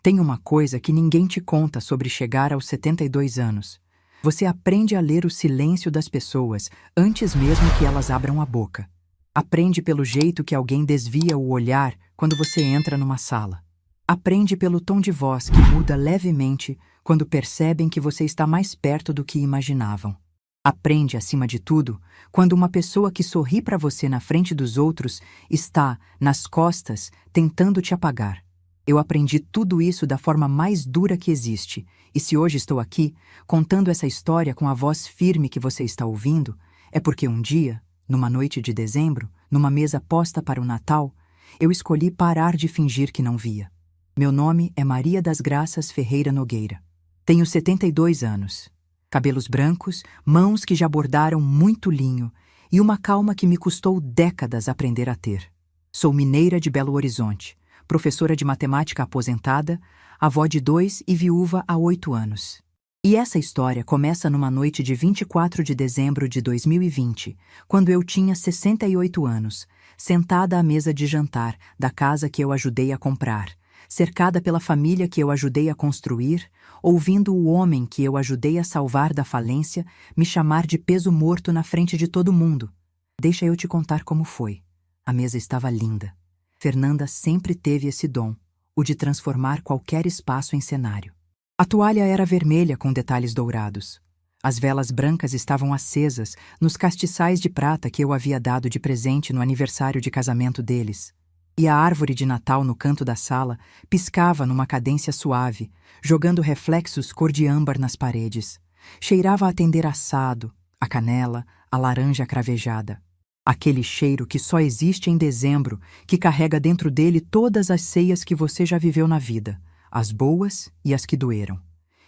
Tem uma coisa que ninguém te conta sobre chegar aos 72 anos. Você aprende a ler o silêncio das pessoas antes mesmo que elas abram a boca. Aprende pelo jeito que alguém desvia o olhar quando você entra numa sala. Aprende pelo tom de voz que muda levemente quando percebem que você está mais perto do que imaginavam. Aprende, acima de tudo, quando uma pessoa que sorri para você na frente dos outros está, nas costas, tentando te apagar. Eu aprendi tudo isso da forma mais dura que existe, e se hoje estou aqui, contando essa história com a voz firme que você está ouvindo, é porque um dia, numa noite de dezembro, numa mesa posta para o Natal, eu escolhi parar de fingir que não via. Meu nome é Maria das Graças Ferreira Nogueira. Tenho 72 anos. Cabelos brancos, mãos que já bordaram muito linho e uma calma que me custou décadas aprender a ter. Sou mineira de Belo Horizonte, professora de matemática aposentada, avó de 2 e viúva há 8 anos. E essa história começa numa noite de 24 de dezembro de 2020, quando eu tinha 68 anos, sentada à mesa de jantar da casa que eu ajudei a comprar, cercada pela família que eu ajudei a construir, ouvindo o homem que eu ajudei a salvar da falência me chamar de peso morto na frente de todo mundo. Deixa eu te contar como foi. A mesa estava linda. Fernanda sempre teve esse dom, o de transformar qualquer espaço em cenário. A toalha era vermelha com detalhes dourados. As velas brancas estavam acesas nos castiçais de prata que eu havia dado de presente no aniversário de casamento deles. E a árvore de Natal no canto da sala piscava numa cadência suave, jogando reflexos cor de âmbar nas paredes. Cheirava a tender assado, a canela, a laranja cravejada. Aquele cheiro que só existe em dezembro, que carrega dentro dele todas as ceias que você já viveu na vida, as boas e as que doeram.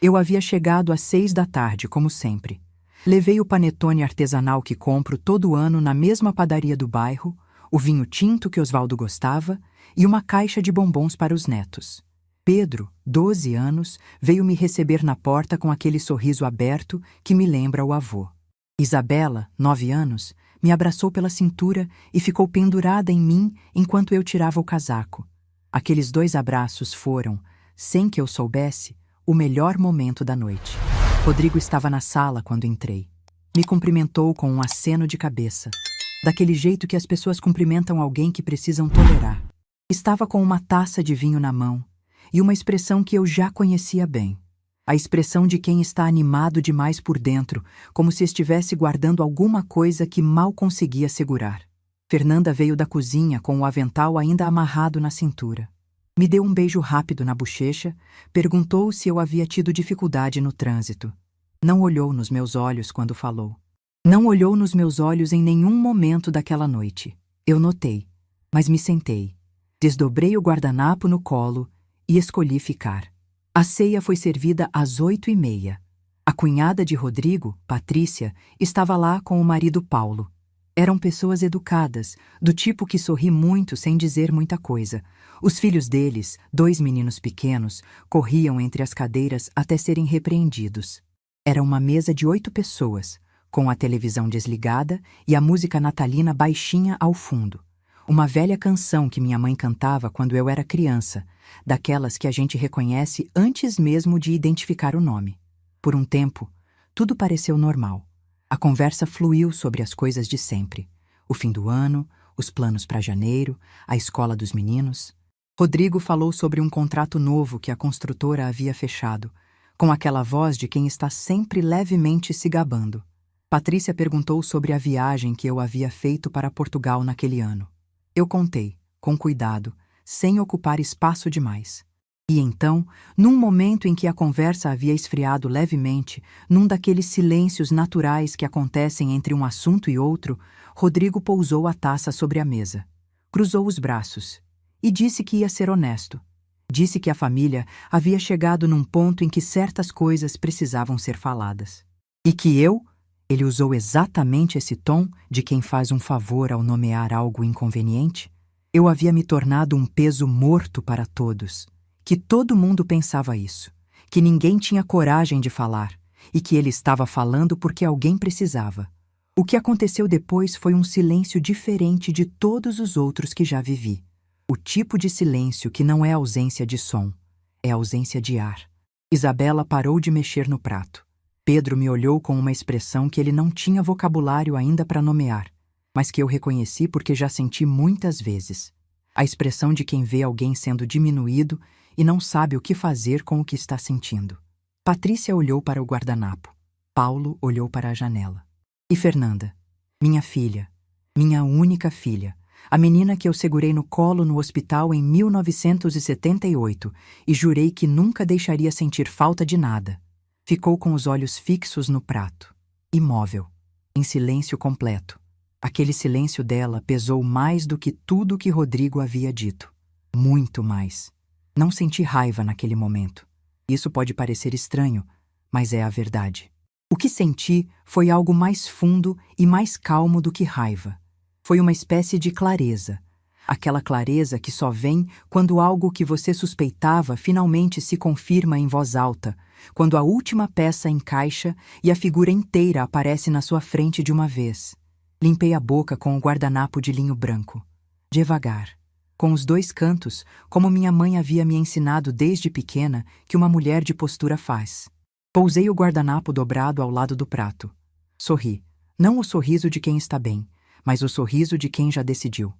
Eu havia chegado às 6 da tarde, como sempre. Levei o panetone artesanal que compro todo ano na mesma padaria do bairro, o vinho tinto que Osvaldo gostava e uma caixa de bombons para os netos. Pedro, 12 anos, veio me receber na porta com aquele sorriso aberto que me lembra o avô. Isabela, 9 anos, me abraçou pela cintura e ficou pendurada em mim enquanto eu tirava o casaco. Aqueles 2 abraços foram, sem que eu soubesse, o melhor momento da noite. Rodrigo estava na sala quando entrei. Me cumprimentou com um aceno de cabeça, daquele jeito que as pessoas cumprimentam alguém que precisam tolerar. Estava com uma taça de vinho na mão e uma expressão que eu já conhecia bem. A expressão de quem está animado demais por dentro, como se estivesse guardando alguma coisa que mal conseguia segurar. Fernanda veio da cozinha com o avental ainda amarrado na cintura. Me deu um beijo rápido na bochecha, perguntou se eu havia tido dificuldade no trânsito. Não olhou nos meus olhos quando falou. Não olhou nos meus olhos em nenhum momento daquela noite. Eu notei, mas me sentei. Desdobrei o guardanapo no colo e escolhi ficar. A ceia foi servida às 8h30. A cunhada de Rodrigo, Patrícia, estava lá com o marido Paulo. Eram pessoas educadas, do tipo que sorri muito sem dizer muita coisa. Os filhos deles, 2 meninos pequenos, corriam entre as cadeiras até serem repreendidos. Era uma mesa de 8 pessoas, com a televisão desligada e a música natalina baixinha ao fundo. Uma velha canção que minha mãe cantava quando eu era criança, daquelas que a gente reconhece antes mesmo de identificar o nome. Por um tempo, tudo pareceu normal. A conversa fluiu sobre as coisas de sempre. O fim do ano, os planos para janeiro, a escola dos meninos. Rodrigo falou sobre um contrato novo que a construtora havia fechado, com aquela voz de quem está sempre levemente se gabando. Patrícia perguntou sobre a viagem que eu havia feito para Portugal naquele ano. Eu contei, com cuidado, sem ocupar espaço demais. E então, num momento em que a conversa havia esfriado levemente, num daqueles silêncios naturais que acontecem entre um assunto e outro, Rodrigo pousou a taça sobre a mesa, cruzou os braços e disse que ia ser honesto. Disse que a família havia chegado num ponto em que certas coisas precisavam ser faladas. E que ele usou exatamente esse tom de quem faz um favor ao nomear algo inconveniente. Eu havia me tornado um peso morto para todos. Que todo mundo pensava isso. Que ninguém tinha coragem de falar. E que ele estava falando porque alguém precisava. O que aconteceu depois foi um silêncio diferente de todos os outros que já vivi. O tipo de silêncio que não é ausência de som. É ausência de ar. Isabela parou de mexer no prato. Pedro me olhou com uma expressão que ele não tinha vocabulário ainda para nomear, mas que eu reconheci porque já senti muitas vezes. A expressão de quem vê alguém sendo diminuído e não sabe o que fazer com o que está sentindo. Patrícia olhou para o guardanapo. Paulo olhou para a janela. E Fernanda, minha filha, minha única filha, a menina que eu segurei no colo no hospital em 1978 e jurei que nunca deixaria sentir falta de nada, ficou com os olhos fixos no prato, imóvel, em silêncio completo. Aquele silêncio dela pesou mais do que tudo que Rodrigo havia dito. Muito mais. Não senti raiva naquele momento. Isso pode parecer estranho, mas é a verdade. O que senti foi algo mais fundo e mais calmo do que raiva. Foi uma espécie de clareza. Aquela clareza que só vem quando algo que você suspeitava finalmente se confirma em voz alta, quando a última peça encaixa e a figura inteira aparece na sua frente de uma vez. Limpei a boca com o guardanapo de linho branco. Devagar, com os dois cantos, como minha mãe havia me ensinado desde pequena que uma mulher de postura faz. Pousei o guardanapo dobrado ao lado do prato. Sorri, não o sorriso de quem está bem, mas o sorriso de quem já decidiu.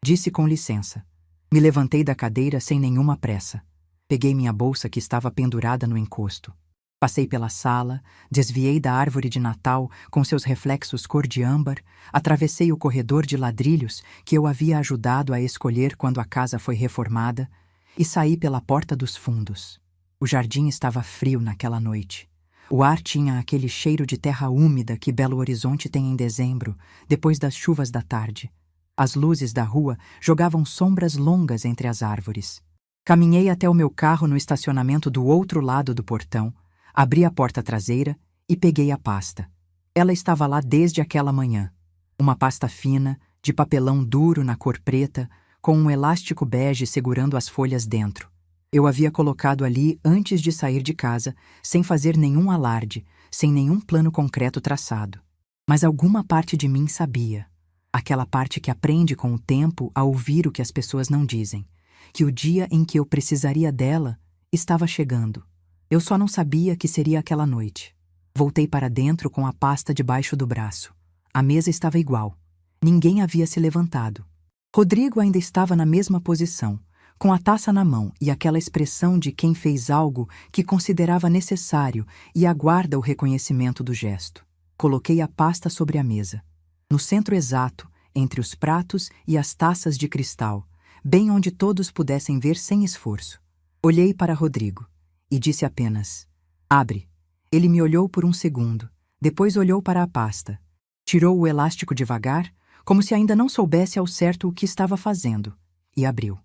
Disse com licença. Me levantei da cadeira sem nenhuma pressa. Peguei minha bolsa que estava pendurada no encosto. Passei pela sala, desviei da árvore de Natal com seus reflexos cor de âmbar, atravessei o corredor de ladrilhos que eu havia ajudado a escolher quando a casa foi reformada e saí pela porta dos fundos. O jardim estava frio naquela noite. O ar tinha aquele cheiro de terra úmida que Belo Horizonte tem em dezembro, depois das chuvas da tarde. As luzes da rua jogavam sombras longas entre as árvores. Caminhei até o meu carro no estacionamento do outro lado do portão, abri a porta traseira e peguei a pasta. Ela estava lá desde aquela manhã. Uma pasta fina, de papelão duro na cor preta, com um elástico bege segurando as folhas dentro. Eu havia colocado ali antes de sair de casa, sem fazer nenhum alarde, sem nenhum plano concreto traçado. Mas alguma parte de mim sabia. Aquela parte que aprende com o tempo a ouvir o que as pessoas não dizem. Que o dia em que eu precisaria dela estava chegando. Eu só não sabia que seria aquela noite. Voltei para dentro com a pasta debaixo do braço. A mesa estava igual. Ninguém havia se levantado. Rodrigo ainda estava na mesma posição, com a taça na mão e aquela expressão de quem fez algo que considerava necessário e aguarda o reconhecimento do gesto. Coloquei a pasta sobre a mesa. No centro exato, entre os pratos e as taças de cristal, bem onde todos pudessem ver sem esforço. Olhei para Rodrigo e disse apenas, abre. Ele me olhou por um segundo, depois olhou para a pasta. Tirou o elástico devagar, como se ainda não soubesse ao certo o que estava fazendo, e abriu.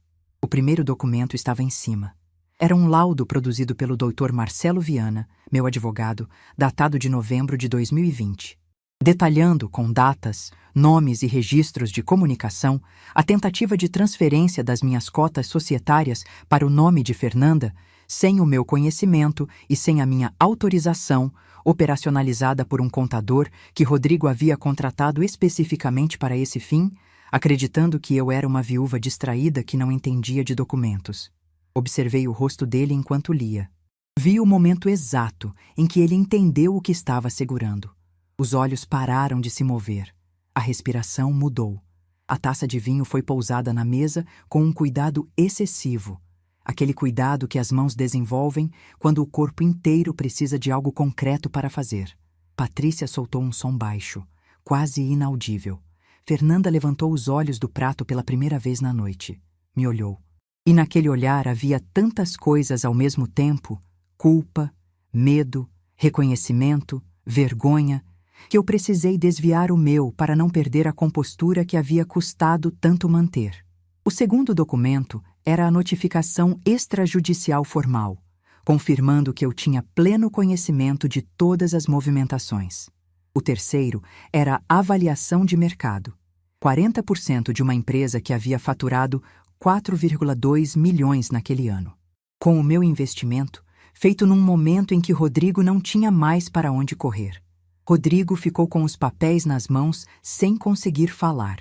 O primeiro documento estava em cima. Era um laudo produzido pelo Dr. Marcelo Viana, meu advogado, datado de novembro de 2020. Detalhando, com datas, nomes e registros de comunicação, a tentativa de transferência das minhas cotas societárias para o nome de Fernanda, sem o meu conhecimento e sem a minha autorização, operacionalizada por um contador que Rodrigo havia contratado especificamente para esse fim, acreditando que eu era uma viúva distraída que não entendia de documentos. Observei o rosto dele enquanto lia. Vi o momento exato em que ele entendeu o que estava segurando. Os olhos pararam de se mover. A respiração mudou. A taça de vinho foi pousada na mesa com um cuidado excessivo. Aquele cuidado que as mãos desenvolvem quando o corpo inteiro precisa de algo concreto para fazer. Patrícia soltou um som baixo, quase inaudível. Fernanda levantou os olhos do prato pela primeira vez na noite. Me olhou. E naquele olhar havia tantas coisas ao mesmo tempo, culpa, medo, reconhecimento, vergonha, que eu precisei desviar o meu para não perder a compostura que havia custado tanto manter. O segundo documento era a notificação extrajudicial formal, confirmando que eu tinha pleno conhecimento de todas as movimentações. O terceiro era a avaliação de mercado. 40% de uma empresa que havia faturado 4,2 milhões naquele ano. Com o meu investimento, feito num momento em que Rodrigo não tinha mais para onde correr. Rodrigo ficou com os papéis nas mãos sem conseguir falar.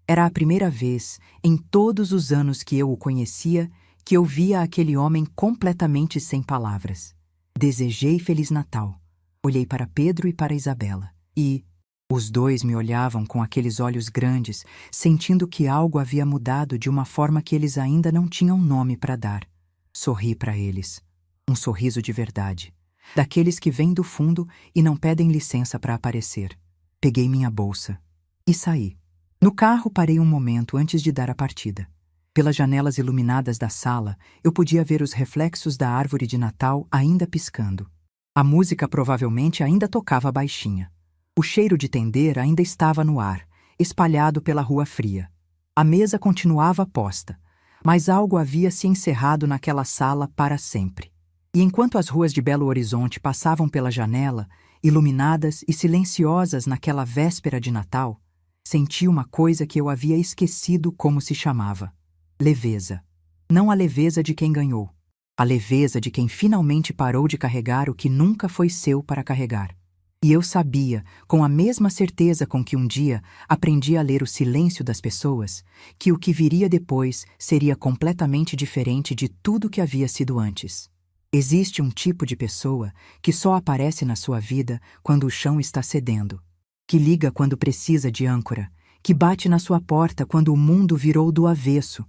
Era a primeira vez, em todos os anos que eu o conhecia, que eu via aquele homem completamente sem palavras. Desejei Feliz Natal. Olhei para Pedro e para Isabela. E os dois me olhavam com aqueles olhos grandes, sentindo que algo havia mudado de uma forma que eles ainda não tinham nome para dar. Sorri para eles. Um sorriso de verdade. Daqueles que vêm do fundo e não pedem licença para aparecer. Peguei minha bolsa e saí. No carro parei um momento antes de dar a partida. Pelas janelas iluminadas da sala, eu podia ver os reflexos da árvore de Natal ainda piscando. A música provavelmente ainda tocava baixinha. O cheiro de tender ainda estava no ar, espalhado pela rua fria. A mesa continuava posta, mas algo havia se encerrado naquela sala para sempre. E enquanto as ruas de Belo Horizonte passavam pela janela, iluminadas e silenciosas naquela véspera de Natal, senti uma coisa que eu havia esquecido como se chamava. Leveza. Não a leveza de quem ganhou. A leveza de quem finalmente parou de carregar o que nunca foi seu para carregar. E eu sabia, com a mesma certeza com que um dia aprendi a ler o silêncio das pessoas, que o que viria depois seria completamente diferente de tudo que havia sido antes. Existe um tipo de pessoa que só aparece na sua vida quando o chão está cedendo, que liga quando precisa de âncora, que bate na sua porta quando o mundo virou do avesso,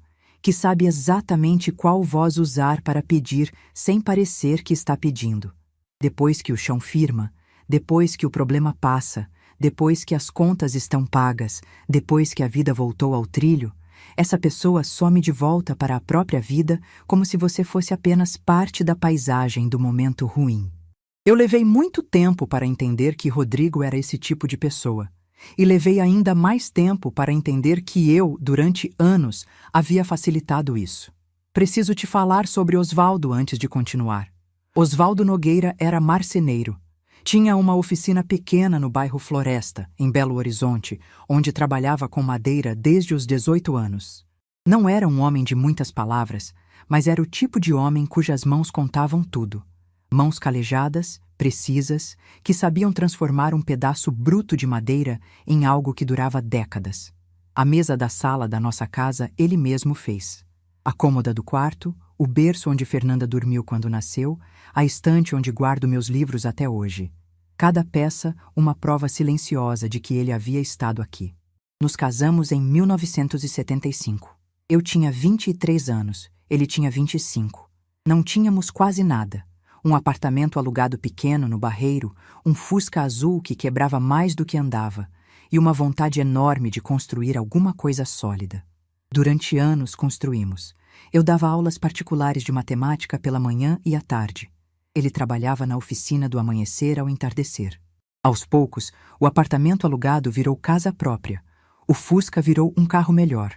que sabe exatamente qual voz usar para pedir sem parecer que está pedindo. Depois que o chão firma, depois que o problema passa, depois que as contas estão pagas, depois que a vida voltou ao trilho, essa pessoa some de volta para a própria vida como se você fosse apenas parte da paisagem do momento ruim. Eu levei muito tempo para entender que Rodrigo era esse tipo de pessoa. E levei ainda mais tempo para entender que eu, durante anos, havia facilitado isso. Preciso te falar sobre Osvaldo antes de continuar. Osvaldo Nogueira era marceneiro. Tinha uma oficina pequena no bairro Floresta, em Belo Horizonte, onde trabalhava com madeira desde os 18 anos. Não era um homem de muitas palavras, mas era o tipo de homem cujas mãos contavam tudo. Mãos calejadas, precisas, que sabiam transformar um pedaço bruto de madeira em algo que durava décadas. A mesa da sala da nossa casa ele mesmo fez. A cômoda do quarto, o berço onde Fernanda dormiu quando nasceu, a estante onde guardo meus livros até hoje. Cada peça, uma prova silenciosa de que ele havia estado aqui. Nos casamos em 1975. Eu tinha 23 anos, ele tinha 25. Não tínhamos quase nada. Um apartamento alugado pequeno no Barreiro, um Fusca azul que quebrava mais do que andava, e uma vontade enorme de construir alguma coisa sólida. Durante anos construímos. Eu dava aulas particulares de matemática pela manhã e à tarde. Ele trabalhava na oficina do amanhecer ao entardecer. Aos poucos, o apartamento alugado virou casa própria. O Fusca virou um carro melhor.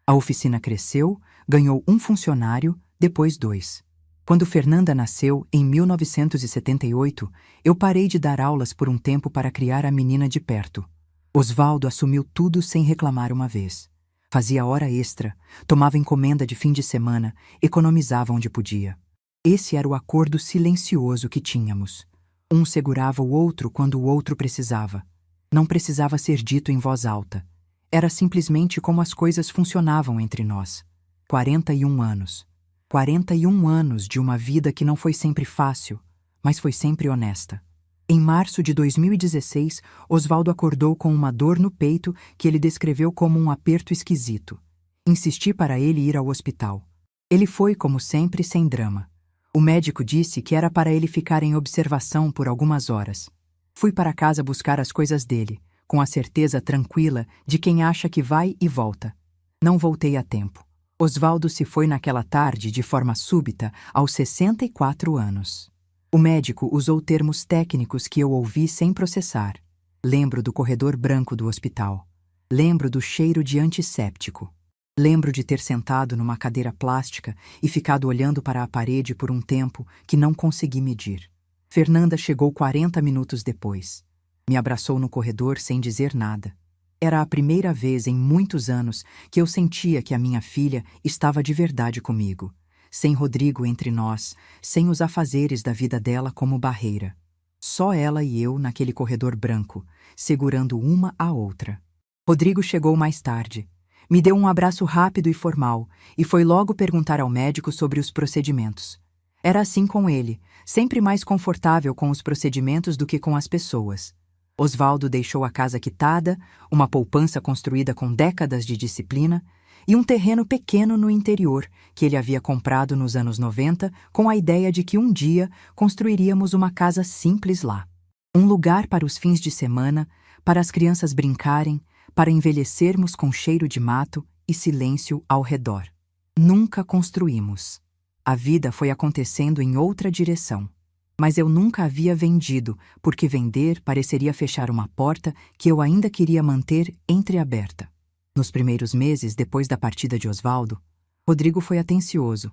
A oficina cresceu, ganhou um funcionário, depois 2. Quando Fernanda nasceu, em 1978, eu parei de dar aulas por um tempo para criar a menina de perto. Osvaldo assumiu tudo sem reclamar uma vez. Fazia hora extra, tomava encomenda de fim de semana, economizava onde podia. Esse era o acordo silencioso que tínhamos. Um segurava o outro quando o outro precisava. Não precisava ser dito em voz alta. Era simplesmente como as coisas funcionavam entre nós. 41 anos. 41 anos de uma vida que não foi sempre fácil, mas foi sempre honesta. Em março de 2016, Osvaldo acordou com uma dor no peito que ele descreveu como um aperto esquisito. Insisti para ele ir ao hospital. Ele foi, como sempre, sem drama. O médico disse que era para ele ficar em observação por algumas horas. Fui para casa buscar as coisas dele, com a certeza tranquila de quem acha que vai e volta. Não voltei a tempo. Osvaldo se foi naquela tarde de forma súbita aos 64 anos. O médico usou termos técnicos que eu ouvi sem processar. Lembro do corredor branco do hospital. Lembro do cheiro de antisséptico. Lembro de ter sentado numa cadeira plástica e ficado olhando para a parede por um tempo que não consegui medir. Fernanda chegou 40 minutos depois. Me abraçou no corredor sem dizer nada. Era a primeira vez em muitos anos que eu sentia que a minha filha estava de verdade comigo, sem Rodrigo entre nós, sem os afazeres da vida dela como barreira. Só ela e eu naquele corredor branco, segurando uma a outra. Rodrigo chegou mais tarde. Me deu um abraço rápido e formal, e foi logo perguntar ao médico sobre os procedimentos. Era assim com ele, sempre mais confortável com os procedimentos do que com as pessoas. Osvaldo deixou a casa quitada, uma poupança construída com décadas de disciplina, e um terreno pequeno no interior, que ele havia comprado nos anos 90, com a ideia de que um dia construiríamos uma casa simples lá. Um lugar para os fins de semana, para as crianças brincarem, para envelhecermos com cheiro de mato e silêncio ao redor. Nunca construímos. A vida foi acontecendo em outra direção. Mas eu nunca havia vendido, porque vender pareceria fechar uma porta que eu ainda queria manter entreaberta. Nos primeiros meses, depois da partida de Osvaldo, Rodrigo foi atencioso.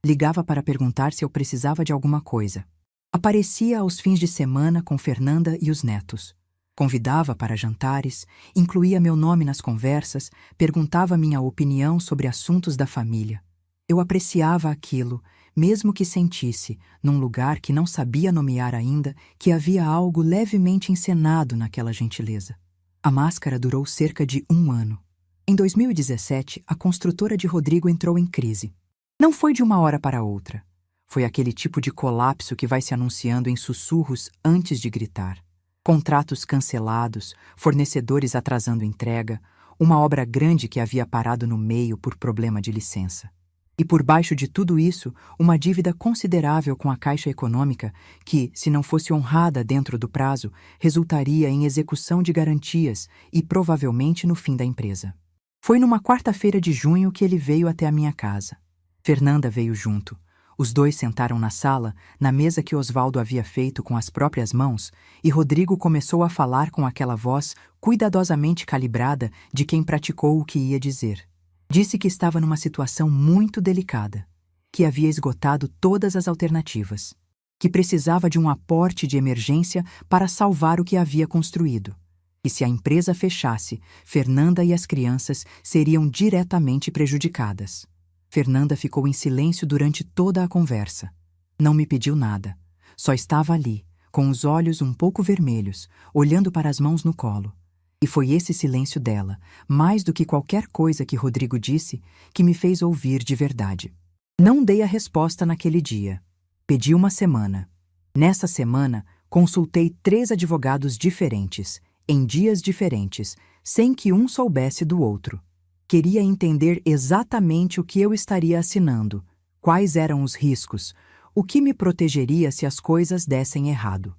Ligava para perguntar se eu precisava de alguma coisa. Aparecia aos fins de semana com Fernanda e os netos. Convidava para jantares, incluía meu nome nas conversas, perguntava minha opinião sobre assuntos da família. Eu apreciava aquilo, mesmo que sentisse, num lugar que não sabia nomear ainda, que havia algo levemente encenado naquela gentileza. A máscara durou cerca de 1 ano. Em 2017, a construtora de Rodrigo entrou em crise. Não foi de uma hora para outra. Foi aquele tipo de colapso que vai se anunciando em sussurros antes de gritar. Contratos cancelados, fornecedores atrasando entrega, uma obra grande que havia parado no meio por problema de licença. E por baixo de tudo isso, uma dívida considerável com a Caixa Econômica que, se não fosse honrada dentro do prazo, resultaria em execução de garantias e provavelmente no fim da empresa. Foi numa quarta-feira de junho que ele veio até a minha casa. Fernanda veio junto. Os dois sentaram na sala, na mesa que Osvaldo havia feito com as próprias mãos, e Rodrigo começou a falar com aquela voz cuidadosamente calibrada de quem praticou o que ia dizer. Disse que estava numa situação muito delicada, que havia esgotado todas as alternativas, que precisava de um aporte de emergência para salvar o que havia construído. E se a empresa fechasse, Fernanda e as crianças seriam diretamente prejudicadas. Fernanda ficou em silêncio durante toda a conversa. Não me pediu nada. Só estava ali, com os olhos um pouco vermelhos, olhando para as mãos no colo. E foi esse silêncio dela, mais do que qualquer coisa que Rodrigo disse, que me fez ouvir de verdade. Não dei a resposta naquele dia. Pedi uma semana. Nessa semana, consultei 3 advogados diferentes, em dias diferentes, sem que um soubesse do outro. Queria entender exatamente o que eu estaria assinando, quais eram os riscos, o que me protegeria se as coisas dessem errado.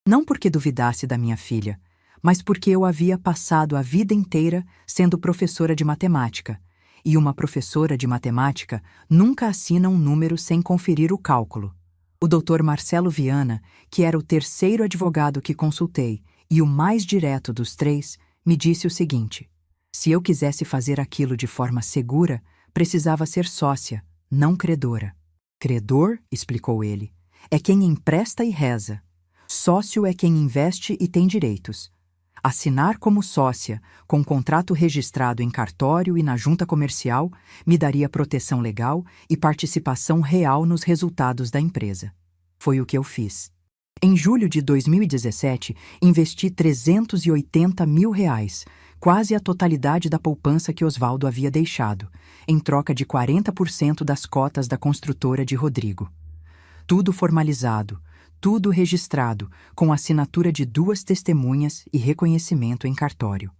Não porque duvidasse da minha filha, mas porque eu havia passado a vida inteira sendo professora de matemática, e uma professora de matemática nunca assina um número sem conferir o cálculo. O Dr. Marcelo Viana, que era o 3º advogado que consultei e o mais direto dos 3, me disse o seguinte: se eu quisesse fazer aquilo de forma segura, precisava ser sócia, não credora. Credor, explicou ele, é quem empresta e reza. Sócio é quem investe e tem direitos. Assinar como sócia, com contrato registrado em cartório e na junta comercial, me daria proteção legal e participação real nos resultados da empresa. Foi o que eu fiz. Em julho de 2017, investi R$380 mil, quase a totalidade da poupança que Osvaldo havia deixado, em troca de 40% das cotas da construtora de Rodrigo. Tudo formalizado, tudo registrado, com assinatura de 2 testemunhas e reconhecimento em cartório.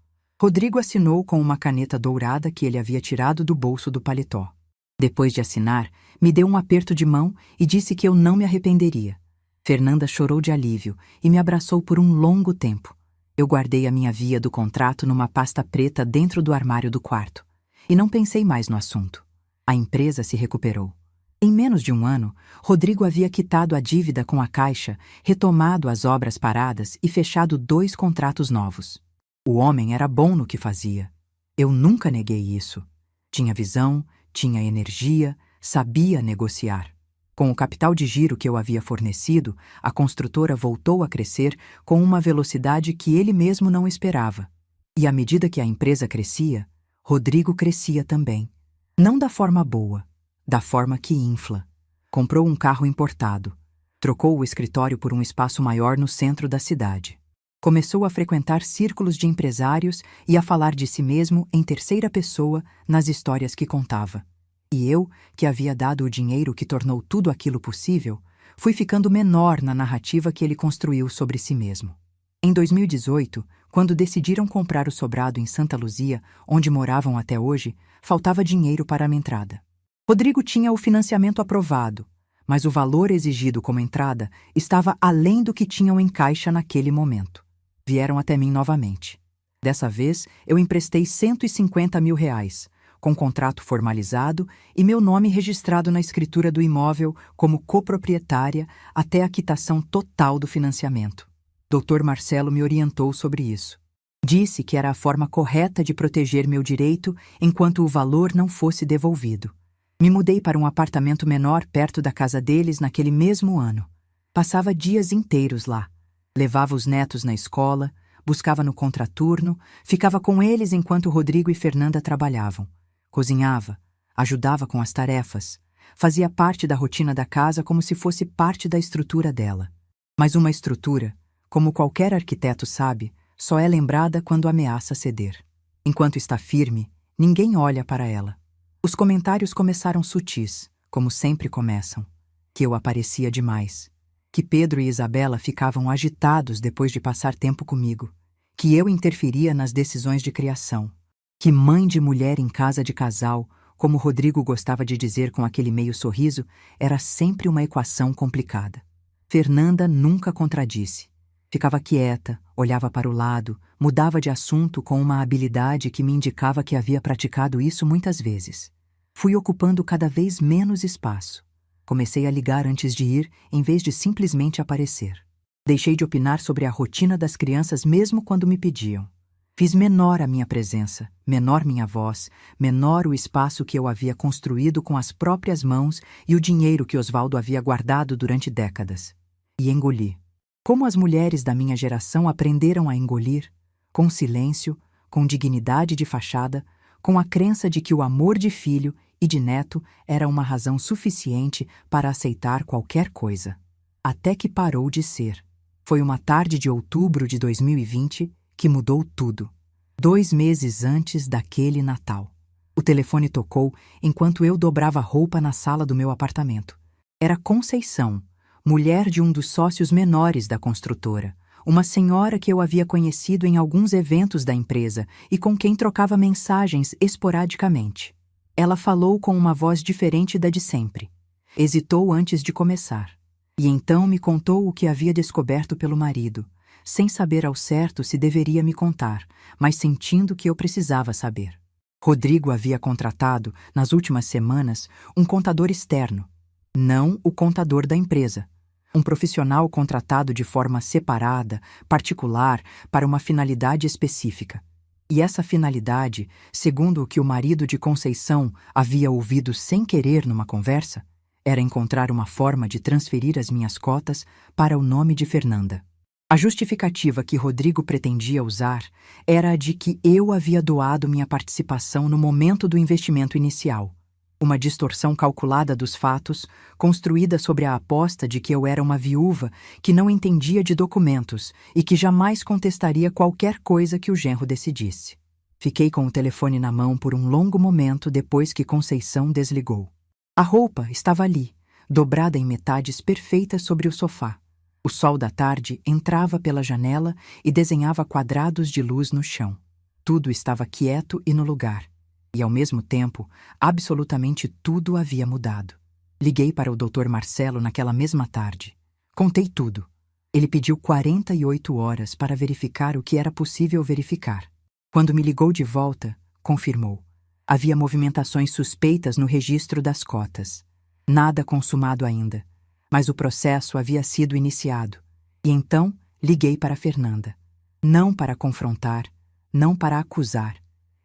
Rodrigo assinou com uma caneta dourada que ele havia tirado do bolso do paletó. Depois de assinar, me deu um aperto de mão e disse que eu não me arrependeria. Fernanda chorou de alívio e me abraçou por um longo tempo. Eu guardei a minha via do contrato numa pasta preta dentro do armário do quarto e não pensei mais no assunto. A empresa se recuperou. Em menos de 1 ano, Rodrigo havia quitado a dívida com a Caixa, retomado as obras paradas e fechado 2 contratos novos. O homem era bom no que fazia. Eu nunca neguei isso. Tinha visão, tinha energia, sabia negociar. Com o capital de giro que eu havia fornecido, a construtora voltou a crescer com uma velocidade que ele mesmo não esperava. E à medida que a empresa crescia, Rodrigo crescia também. Não da forma boa, da forma que infla. Comprou um carro importado. Trocou o escritório por um espaço maior no centro da cidade. Começou a frequentar círculos de empresários e a falar de si mesmo em terceira pessoa nas histórias que contava. E eu, que havia dado o dinheiro que tornou tudo aquilo possível, fui ficando menor na narrativa que ele construiu sobre si mesmo. Em 2018, quando decidiram comprar o sobrado em Santa Luzia, onde moravam até hoje, faltava dinheiro para a minha entrada. Rodrigo tinha o financiamento aprovado, mas o valor exigido como entrada estava além do que tinham em caixa naquele momento. Vieram até mim novamente. Dessa vez, eu emprestei R$ 150 mil, com contrato formalizado e meu nome registrado na escritura do imóvel como coproprietária até a quitação total do financiamento. Dr. Marcelo me orientou sobre isso. Disse que era a forma correta de proteger meu direito enquanto o valor não fosse devolvido. Me mudei para um apartamento menor perto da casa deles naquele mesmo ano. Passava dias inteiros lá. Levava os netos na escola, buscava no contraturno, ficava com eles enquanto Rodrigo e Fernanda trabalhavam. Cozinhava, ajudava com as tarefas, fazia parte da rotina da casa como se fosse parte da estrutura dela. Mas uma estrutura, como qualquer arquiteto sabe, só é lembrada quando ameaça ceder. Enquanto está firme, ninguém olha para ela. Os comentários começaram sutis, como sempre começam. Que eu aparecia demais. Que Pedro e Isabela ficavam agitados depois de passar tempo comigo. Que eu interferia nas decisões de criação. Que mãe de mulher em casa de casal, como Rodrigo gostava de dizer com aquele meio sorriso, era sempre uma equação complicada. Fernanda nunca contradisse. Ficava quieta, olhava para o lado, mudava de assunto com uma habilidade que me indicava que havia praticado isso muitas vezes. Fui ocupando cada vez menos espaço. Comecei a ligar antes de ir, em vez de simplesmente aparecer. Deixei de opinar sobre a rotina das crianças mesmo quando me pediam. Fiz menor a minha presença, menor minha voz, menor o espaço que eu havia construído com as próprias mãos e o dinheiro que Osvaldo havia guardado durante décadas. E engoli. Como as mulheres da minha geração aprenderam a engolir? Com silêncio, com dignidade de fachada, com a crença de que o amor de filho e de neto era uma razão suficiente para aceitar qualquer coisa. Até que parou de ser. Foi uma tarde de outubro de 2020 que mudou tudo. 2 meses antes daquele Natal. O telefone tocou enquanto eu dobrava roupa na sala do meu apartamento. Era Conceição, mulher de um dos sócios menores da construtora, uma senhora que eu havia conhecido em alguns eventos da empresa e com quem trocava mensagens esporadicamente. Ela falou com uma voz diferente da de sempre. Hesitou antes de começar. E então me contou o que havia descoberto pelo marido, sem saber ao certo se deveria me contar, mas sentindo que eu precisava saber. Rodrigo havia contratado, nas últimas semanas, um contador externo, não o contador da empresa. Um profissional contratado de forma separada, particular, para uma finalidade específica. E essa finalidade, segundo o que o marido de Conceição havia ouvido sem querer numa conversa, era encontrar uma forma de transferir as minhas cotas para o nome de Fernanda. A justificativa que Rodrigo pretendia usar era a de que eu havia doado minha participação no momento do investimento inicial. Uma distorção calculada dos fatos, construída sobre a aposta de que eu era uma viúva que não entendia de documentos e que jamais contestaria qualquer coisa que o genro decidisse. Fiquei com o telefone na mão por um longo momento depois que Conceição desligou. A roupa estava ali, dobrada em metades perfeitas sobre o sofá. O sol da tarde entrava pela janela e desenhava quadrados de luz no chão. Tudo estava quieto e no lugar. E, ao mesmo tempo, absolutamente tudo havia mudado. Liguei para o Dr. Marcelo naquela mesma tarde. Contei tudo. Ele pediu 48 horas para verificar o que era possível verificar. Quando me ligou de volta, confirmou. Havia movimentações suspeitas no registro das cotas. Nada consumado ainda, mas o processo havia sido iniciado. E então liguei para Fernanda. Não para confrontar, não para acusar.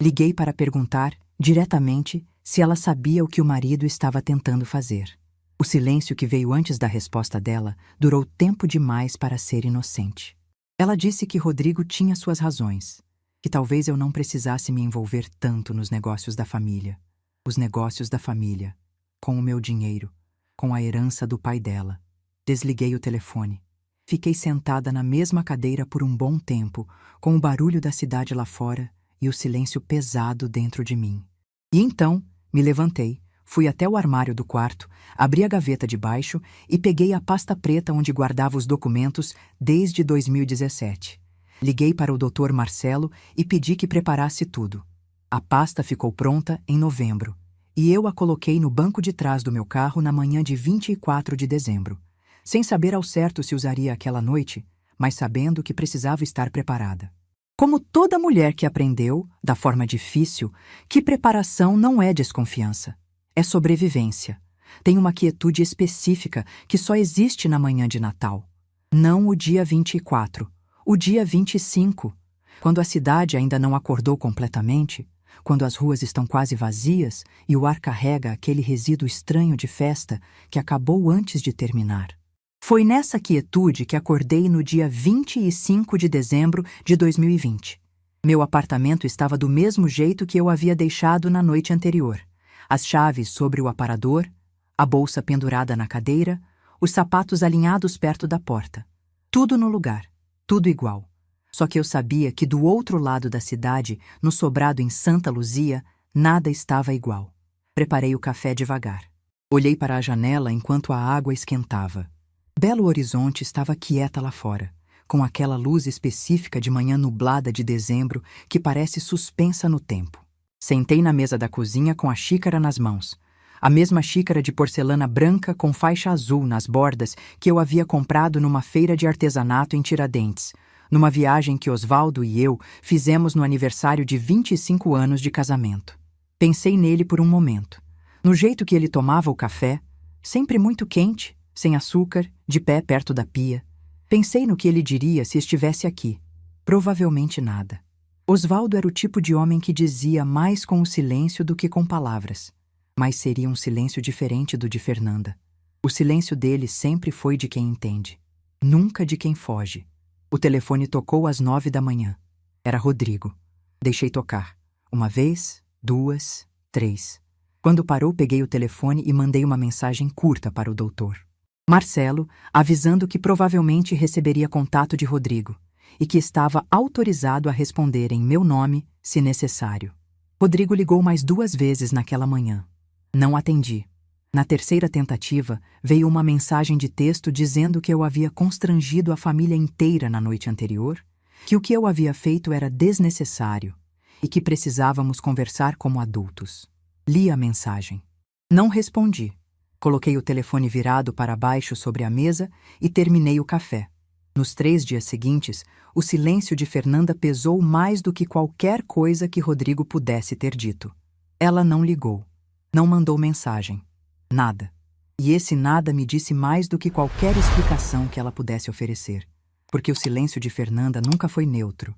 Liguei para perguntar, diretamente, se ela sabia o que o marido estava tentando fazer. O silêncio que veio antes da resposta dela durou tempo demais para ser inocente. Ela disse que Rodrigo tinha suas razões, que talvez eu não precisasse me envolver tanto nos negócios da família. Os negócios da família, com o meu dinheiro, com a herança do pai dela. Desliguei o telefone. Fiquei sentada na mesma cadeira por um bom tempo, com o barulho da cidade lá fora e o silêncio pesado dentro de mim. E então, me levantei, fui até o armário do quarto, abri a gaveta de baixo e peguei a pasta preta onde guardava os documentos desde 2017. Liguei para o Dr. Marcelo e pedi que preparasse tudo. A pasta ficou pronta em novembro, e eu a coloquei no banco de trás do meu carro na manhã de 24 de dezembro, sem saber ao certo se usaria aquela noite, mas sabendo que precisava estar preparada. Como toda mulher que aprendeu, da forma difícil, que preparação não é desconfiança, é sobrevivência. Tem uma quietude específica que só existe na manhã de Natal. Não o dia 24, o dia 25, quando a cidade ainda não acordou completamente, quando as ruas estão quase vazias e o ar carrega aquele resíduo estranho de festa que acabou antes de terminar. Foi nessa quietude que acordei no dia 25 de dezembro de 2020. Meu apartamento estava do mesmo jeito que eu havia deixado na noite anterior. As chaves sobre o aparador, a bolsa pendurada na cadeira, os sapatos alinhados perto da porta. Tudo no lugar, tudo igual. Só que eu sabia que do outro lado da cidade, no sobrado em Santa Luzia, nada estava igual. Preparei o café devagar. Olhei para a janela enquanto a água esquentava. Belo Horizonte estava quieta lá fora, com aquela luz específica de manhã nublada de dezembro que parece suspensa no tempo. Sentei na mesa da cozinha com a xícara nas mãos. A mesma xícara de porcelana branca com faixa azul nas bordas que eu havia comprado numa feira de artesanato em Tiradentes, numa viagem que Osvaldo e eu fizemos no aniversário de 25 anos de casamento. Pensei nele por um momento, no jeito que ele tomava o café, sempre muito quente, sem açúcar, de pé perto da pia. Pensei no que ele diria se estivesse aqui. Provavelmente nada. Osvaldo era o tipo de homem que dizia mais com o silêncio do que com palavras. Mas seria um silêncio diferente do de Fernanda. O silêncio dele sempre foi de quem entende, nunca de quem foge. O telefone tocou às 9 da manhã. Era Rodrigo. Deixei tocar. 1 vez, 2, 3. Quando parou, peguei o telefone e mandei uma mensagem curta para o doutor Marcelo, avisando que provavelmente receberia contato de Rodrigo e que estava autorizado a responder em meu nome, se necessário. Rodrigo ligou mais 2 vezes naquela manhã. Não atendi. Na terceira tentativa, veio uma mensagem de texto dizendo que eu havia constrangido a família inteira na noite anterior, que o que eu havia feito era desnecessário e que precisávamos conversar como adultos. Li a mensagem. Não respondi. Coloquei o telefone virado para baixo sobre a mesa e terminei o café. Nos 3 dias seguintes, o silêncio de Fernanda pesou mais do que qualquer coisa que Rodrigo pudesse ter dito. Ela não ligou. Não mandou mensagem. Nada. E esse nada me disse mais do que qualquer explicação que ela pudesse oferecer. Porque o silêncio de Fernanda nunca foi neutro.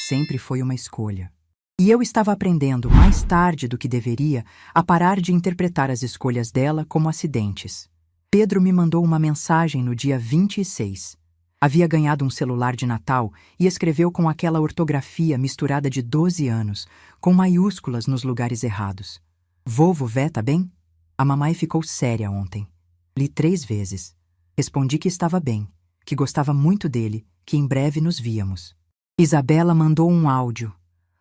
Sempre foi uma escolha. E eu estava aprendendo, mais tarde do que deveria, a parar de interpretar as escolhas dela como acidentes. Pedro me mandou uma mensagem no dia 26. Havia ganhado um celular de Natal e escreveu com aquela ortografia misturada de 12 anos, com maiúsculas nos lugares errados. Vovo Vé, tá bem? A mamãe ficou séria ontem. Li 3 vezes. Respondi que estava bem, que gostava muito dele, que em breve nos víamos. Isabela mandou um áudio.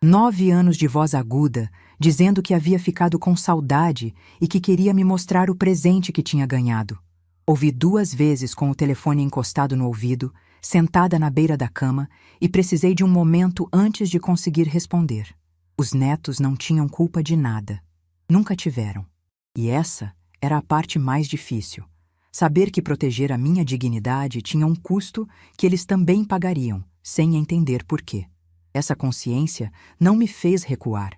9 anos de voz aguda, dizendo que havia ficado com saudade e que queria me mostrar o presente que tinha ganhado. Ouvi 2 vezes com o telefone encostado no ouvido, sentada na beira da cama, e precisei de um momento antes de conseguir responder. Os netos não tinham culpa de nada. Nunca tiveram. E essa era a parte mais difícil. Saber que proteger a minha dignidade tinha um custo que eles também pagariam, sem entender por quê. Essa consciência não me fez recuar,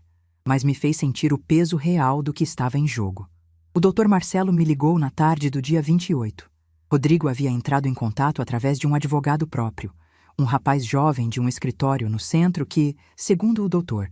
mas me fez sentir o peso real do que estava em jogo. O Dr. Marcelo me ligou na tarde do dia 28. Rodrigo havia entrado em contato através de um advogado próprio, um rapaz jovem de um escritório no centro que, segundo o doutor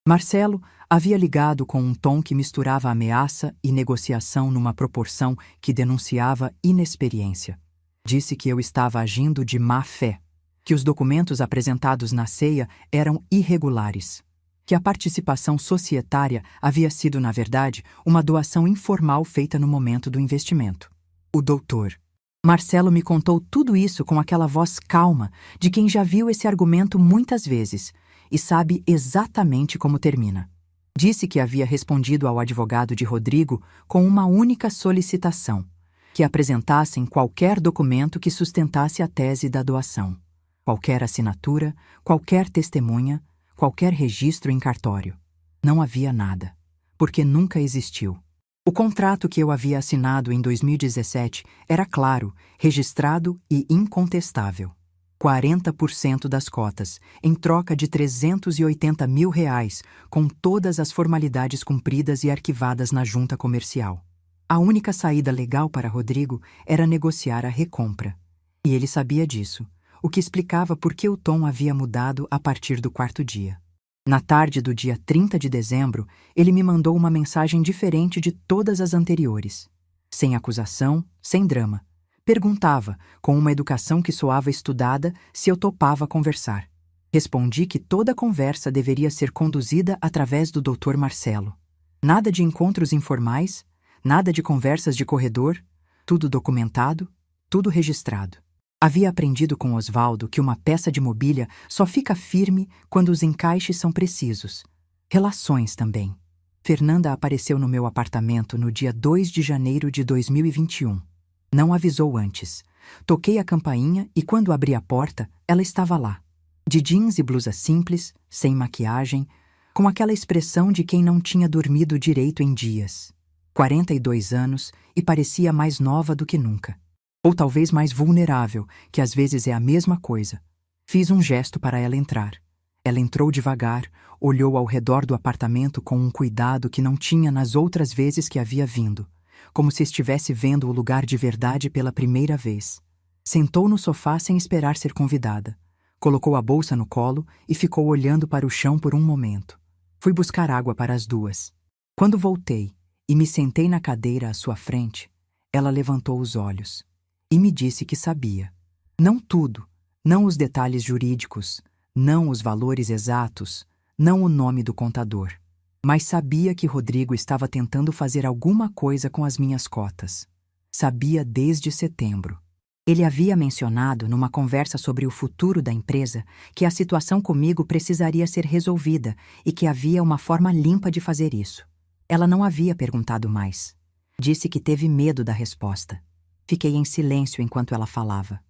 Marcelo, havia ligado com um tom que misturava ameaça e negociação numa proporção que denunciava inexperiência. Disse que eu estava agindo de má fé, que os documentos apresentados na ceia eram irregulares, que a participação societária havia sido, na verdade, uma doação informal feita no momento do investimento. O doutor Marcelo me contou tudo isso com aquela voz calma de quem já viu esse argumento muitas vezes e sabe exatamente como termina. Disse que havia respondido ao advogado de Rodrigo com uma única solicitação: que apresentassem qualquer documento que sustentasse a tese da doação. Qualquer assinatura, qualquer testemunha, qualquer registro em cartório. Não havia nada, porque nunca existiu. O contrato que eu havia assinado em 2017 era claro, registrado e incontestável. 40% das cotas, em troca de R$380 mil, com todas as formalidades cumpridas e arquivadas na junta comercial. A única saída legal para Rodrigo era negociar a recompra. E ele sabia disso, o que explicava por que o tom havia mudado a partir do quarto dia. Na tarde do dia 30 de dezembro, ele me mandou uma mensagem diferente de todas as anteriores. Sem acusação, sem drama. Perguntava, com uma educação que soava estudada, se eu topava conversar. Respondi que toda conversa deveria ser conduzida através do Dr. Marcelo. Nada de encontros informais, nada de conversas de corredor, tudo documentado, tudo registrado. Havia aprendido com Osvaldo que uma peça de mobília só fica firme quando os encaixes são precisos. Relações também. Fernanda apareceu no meu apartamento no dia 2 de janeiro de 2021. Não avisou antes. Toquei a campainha e quando abri a porta, ela estava lá. De jeans e blusa simples, sem maquiagem, com aquela expressão de quem não tinha dormido direito em dias. 42 anos e parecia mais nova do que nunca. Ou talvez mais vulnerável, que às vezes é a mesma coisa. Fiz um gesto para ela entrar. Ela entrou devagar, olhou ao redor do apartamento com um cuidado que não tinha nas outras vezes que havia vindo, como se estivesse vendo o lugar de verdade pela primeira vez. Sentou no sofá sem esperar ser convidada. Colocou a bolsa no colo e ficou olhando para o chão por um momento. Fui buscar água para as duas. Quando voltei e me sentei na cadeira à sua frente, ela levantou os olhos. E me disse que sabia. Não tudo, não os detalhes jurídicos, não os valores exatos, não o nome do contador. Mas sabia que Rodrigo estava tentando fazer alguma coisa com as minhas cotas. Sabia desde setembro. Ele havia mencionado, numa conversa sobre o futuro da empresa, que a situação comigo precisaria ser resolvida e que havia uma forma limpa de fazer isso. Ela não havia perguntado mais. Disse que teve medo da resposta. Fiquei em silêncio enquanto ela falava.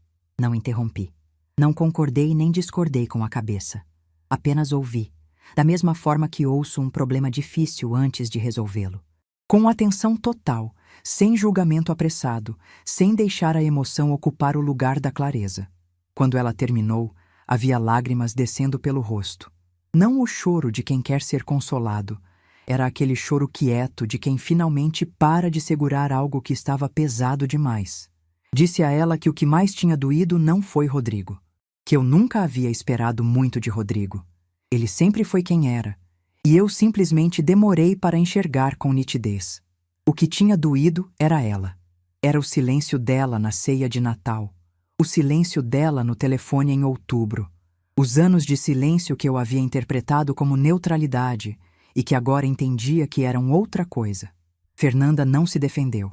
Não interrompi. Não concordei nem discordei com a cabeça. Apenas ouvi, da mesma forma que ouço um problema difícil antes de resolvê-lo. Com atenção total, sem julgamento apressado, sem deixar a emoção ocupar o lugar da clareza. Quando ela terminou, havia lágrimas descendo pelo rosto. Não o choro de quem quer ser consolado. Era aquele choro quieto de quem finalmente para de segurar algo que estava pesado demais. Disse a ela que o que mais tinha doído não foi Rodrigo. Que eu nunca havia esperado muito de Rodrigo. Ele sempre foi quem era. E eu simplesmente demorei para enxergar com nitidez. O que tinha doído era ela. Era o silêncio dela na ceia de Natal. O silêncio dela no telefone em outubro. Os anos de silêncio que eu havia interpretado como neutralidade e que agora entendia que eram outra coisa. Fernanda não se defendeu.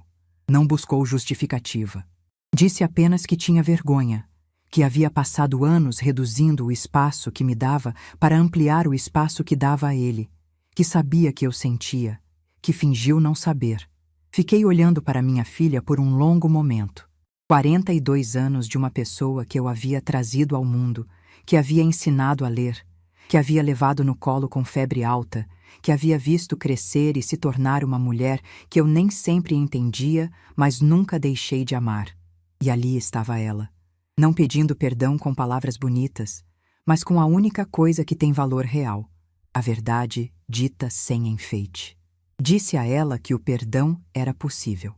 Não buscou justificativa. Disse apenas que tinha vergonha, que havia passado anos reduzindo o espaço que me dava para ampliar o espaço que dava a ele, que sabia que eu sentia, que fingiu não saber. Fiquei olhando para minha filha por um longo momento. 42 anos de uma pessoa que eu havia trazido ao mundo, que havia ensinado a ler, que havia levado no colo com febre alta, que havia visto crescer e se tornar uma mulher que eu nem sempre entendia, mas nunca deixei de amar. E ali estava ela, não pedindo perdão com palavras bonitas, mas com a única coisa que tem valor real, a verdade dita sem enfeite. Disse a ela que o perdão era possível,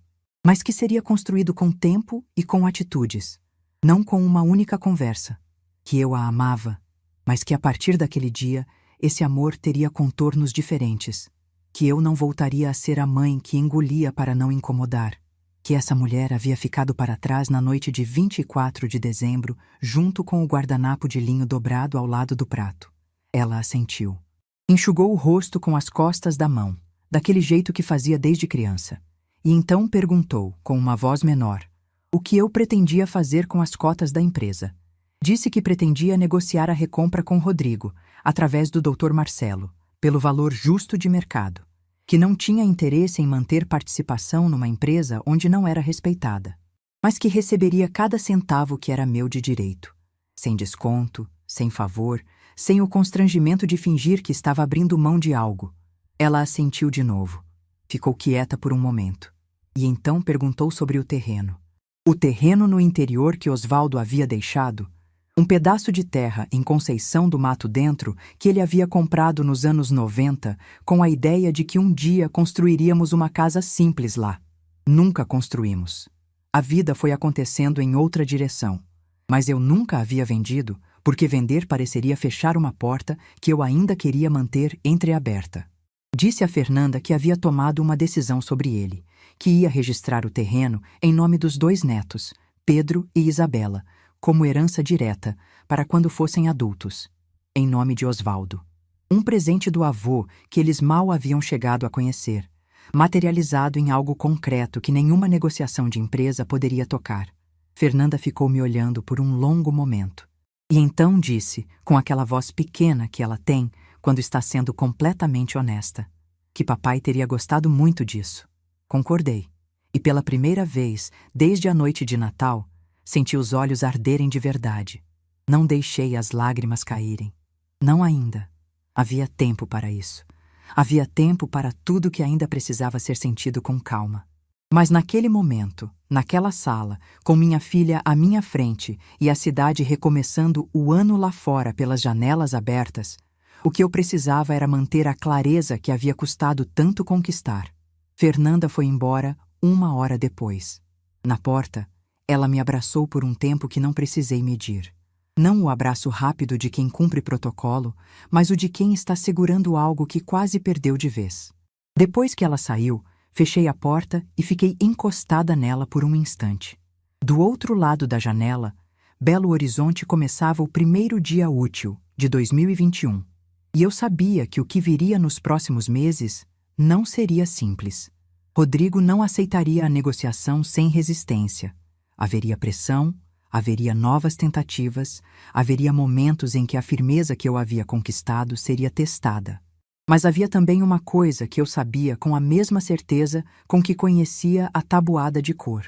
mas que seria construído com tempo e com atitudes, não com uma única conversa, que eu a amava, mas que a partir daquele dia esse amor teria contornos diferentes, que eu não voltaria a ser a mãe que engolia para não incomodar, que essa mulher havia ficado para trás na noite de 24 de dezembro, junto com o guardanapo de linho dobrado ao lado do prato. Ela assentiu. Enxugou o rosto com as costas da mão, daquele jeito que fazia desde criança, e então perguntou, com uma voz menor: O que eu pretendia fazer com as cotas da empresa. Disse que pretendia negociar a recompra com Rodrigo, através do Dr. Marcelo, pelo valor justo de mercado, que não tinha interesse em manter participação numa empresa onde não era respeitada, mas que receberia cada centavo que era meu de direito, sem desconto, sem favor, sem o constrangimento de fingir que estava abrindo mão de algo. Ela assentiu de novo. Ficou quieta por um momento. E então perguntou sobre o terreno. O terreno no interior que Osvaldo havia deixado, um pedaço de terra em Conceição do Mato Dentro que ele havia comprado nos anos 90 com a ideia de que um dia construiríamos uma casa simples lá. Nunca construímos. A vida foi acontecendo em outra direção. Mas eu nunca havia vendido, porque vender pareceria fechar uma porta que eu ainda queria manter entreaberta. Disse a Fernanda que havia tomado uma decisão sobre ele, que ia registrar o terreno em nome dos 2 netos, Pedro e Isabela, como herança direta, para quando fossem adultos, em nome de Osvaldo. Um presente do avô que eles mal haviam chegado a conhecer, materializado em algo concreto que nenhuma negociação de empresa poderia tocar. Fernanda ficou me olhando por um longo momento. E então disse, com aquela voz pequena que ela tem quando está sendo completamente honesta, que papai teria gostado muito disso. Concordei. E pela primeira vez, desde a noite de Natal, senti os olhos arderem de verdade. Não deixei as lágrimas caírem. Não ainda. Havia tempo para isso. Havia tempo para tudo que ainda precisava ser sentido com calma. Mas naquele momento, naquela sala, com minha filha à minha frente e a cidade recomeçando o ano lá fora pelas janelas abertas, o que eu precisava era manter a clareza que havia custado tanto conquistar. Fernanda foi embora 1 hora depois. Na porta, ela me abraçou por um tempo que não precisei medir. Não o abraço rápido de quem cumpre protocolo, mas o de quem está segurando algo que quase perdeu de vez. Depois que ela saiu, fechei a porta e fiquei encostada nela por um instante. Do outro lado da janela, Belo Horizonte começava o primeiro dia útil de 2021. E eu sabia que o que viria nos próximos meses não seria simples. Rodrigo não aceitaria a negociação sem resistência. Haveria pressão, haveria novas tentativas, haveria momentos em que a firmeza que eu havia conquistado seria testada. Mas havia também uma coisa que eu sabia com a mesma certeza com que conhecia a tabuada de cor.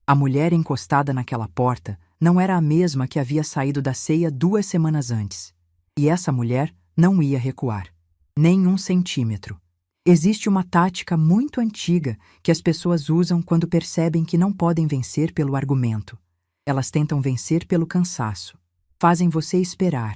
A mulher encostada naquela porta não era a mesma que havia saído da ceia 2 semanas antes. E essa mulher não ia recuar. Nem 1 centímetro. Existe uma tática muito antiga que as pessoas usam quando percebem que não podem vencer pelo argumento. Elas tentam vencer pelo cansaço. Fazem você esperar.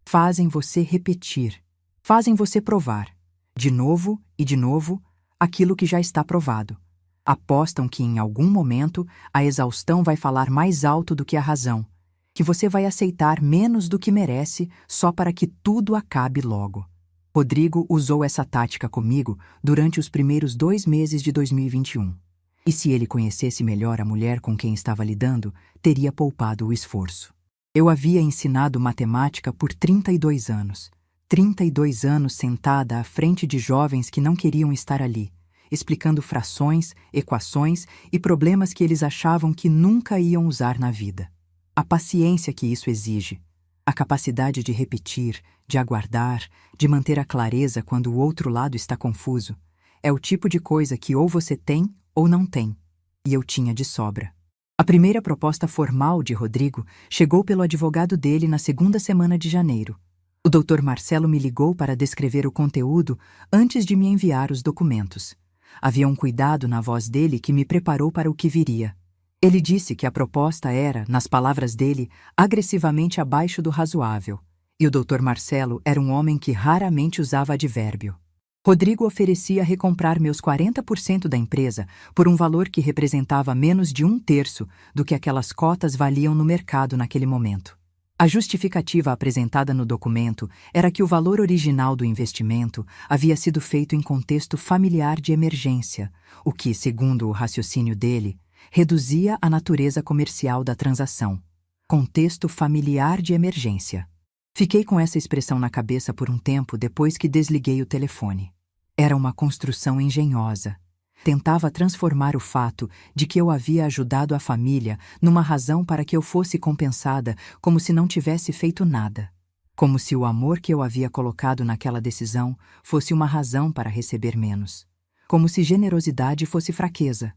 Fazem você repetir. Fazem você provar, de novo e de novo, aquilo que já está provado. Apostam que em algum momento a exaustão vai falar mais alto do que a razão, que você vai aceitar menos do que merece só para que tudo acabe logo. Rodrigo usou essa tática comigo durante os primeiros 2 meses de 2021. E se ele conhecesse melhor a mulher com quem estava lidando, teria poupado o esforço. Eu havia ensinado matemática por 32 anos. 32 anos sentada à frente de jovens que não queriam estar ali, explicando frações, equações e problemas que eles achavam que nunca iam usar na vida. A paciência que isso exige, a capacidade de repetir, de aguardar, de manter a clareza quando o outro lado está confuso, é o tipo de coisa que ou você tem ou não tem, e eu tinha de sobra. A primeira proposta formal de Rodrigo chegou pelo advogado dele na 2ª semana de janeiro. O Dr. Marcelo me ligou para descrever o conteúdo antes de me enviar os documentos. Havia um cuidado na voz dele que me preparou para o que viria. Ele disse que a proposta era, nas palavras dele, agressivamente abaixo do razoável. E o Dr. Marcelo era um homem que raramente usava advérbio. Rodrigo oferecia recomprar meus 40% da empresa por um valor que representava menos de 1/3 do que aquelas cotas valiam no mercado naquele momento. A justificativa apresentada no documento era que o valor original do investimento havia sido feito em contexto familiar de emergência, o que, segundo o raciocínio dele, reduzia a natureza comercial da transação. Contexto familiar de emergência. Fiquei com essa expressão na cabeça por um tempo depois que desliguei o telefone. Era uma construção engenhosa. Tentava transformar o fato de que eu havia ajudado a família numa razão para que eu fosse compensada, como se não tivesse feito nada. Como se o amor que eu havia colocado naquela decisão fosse uma razão para receber menos. Como se generosidade fosse fraqueza.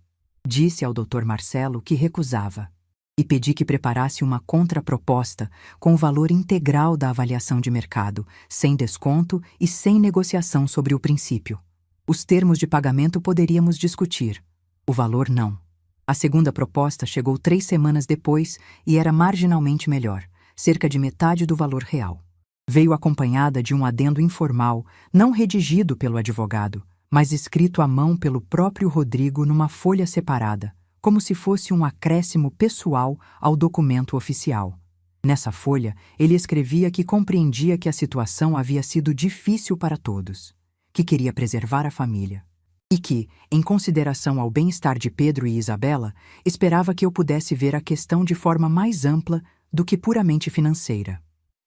Disse ao Dr. Marcelo que recusava. E pedi que preparasse uma contraproposta com o valor integral da avaliação de mercado, sem desconto e sem negociação sobre o princípio. Os termos de pagamento poderíamos discutir. O valor não. A segunda proposta chegou 3 semanas depois e era marginalmente melhor, cerca de metade do valor real. Veio acompanhada de um adendo informal, não redigido pelo advogado, mas escrito à mão pelo próprio Rodrigo numa folha separada, como se fosse um acréscimo pessoal ao documento oficial. Nessa folha, ele escrevia que compreendia que a situação havia sido difícil para todos, que queria preservar a família, e que, em consideração ao bem-estar de Pedro e Isabela, esperava que eu pudesse ver a questão de forma mais ampla do que puramente financeira.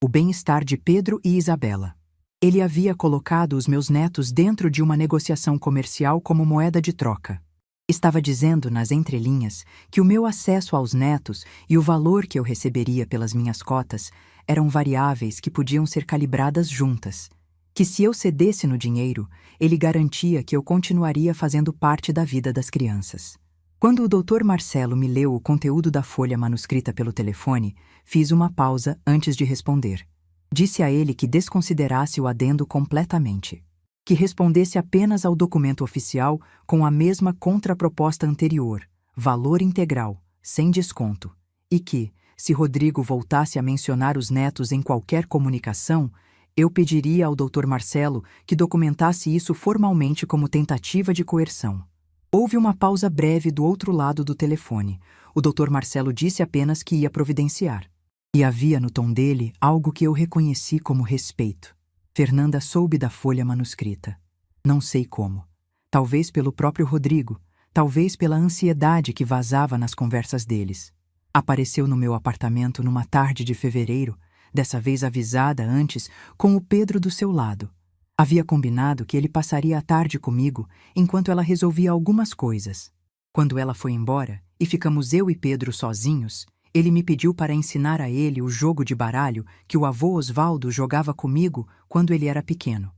O bem-estar de Pedro e Isabela. Ele havia colocado os meus netos dentro de uma negociação comercial como moeda de troca. Estava dizendo nas entrelinhas que o meu acesso aos netos e o valor que eu receberia pelas minhas cotas eram variáveis que podiam ser calibradas juntas, que se eu cedesse no dinheiro, ele garantia que eu continuaria fazendo parte da vida das crianças. Quando o Dr. Marcelo me leu o conteúdo da folha manuscrita pelo telefone, fiz uma pausa antes de responder. Disse a ele que desconsiderasse o adendo completamente, que respondesse apenas ao documento oficial com a mesma contraproposta anterior, valor integral, sem desconto, e que, se Rodrigo voltasse a mencionar os netos em qualquer comunicação, eu pediria ao Dr. Marcelo que documentasse isso formalmente como tentativa de coerção. Houve uma pausa breve do outro lado do telefone. O Dr. Marcelo disse apenas que ia providenciar. E havia no tom dele algo que eu reconheci como respeito. Fernanda soube da folha manuscrita. Não sei como. Talvez pelo próprio Rodrigo, talvez pela ansiedade que vazava nas conversas deles. Apareceu no meu apartamento numa tarde de fevereiro, dessa vez avisada antes, com o Pedro do seu lado. Havia combinado que ele passaria a tarde comigo enquanto ela resolvia algumas coisas. Quando ela foi embora e ficamos eu e Pedro sozinhos, ele me pediu para ensinar a ele o jogo de baralho que o avô Osvaldo jogava comigo quando ele era pequeno.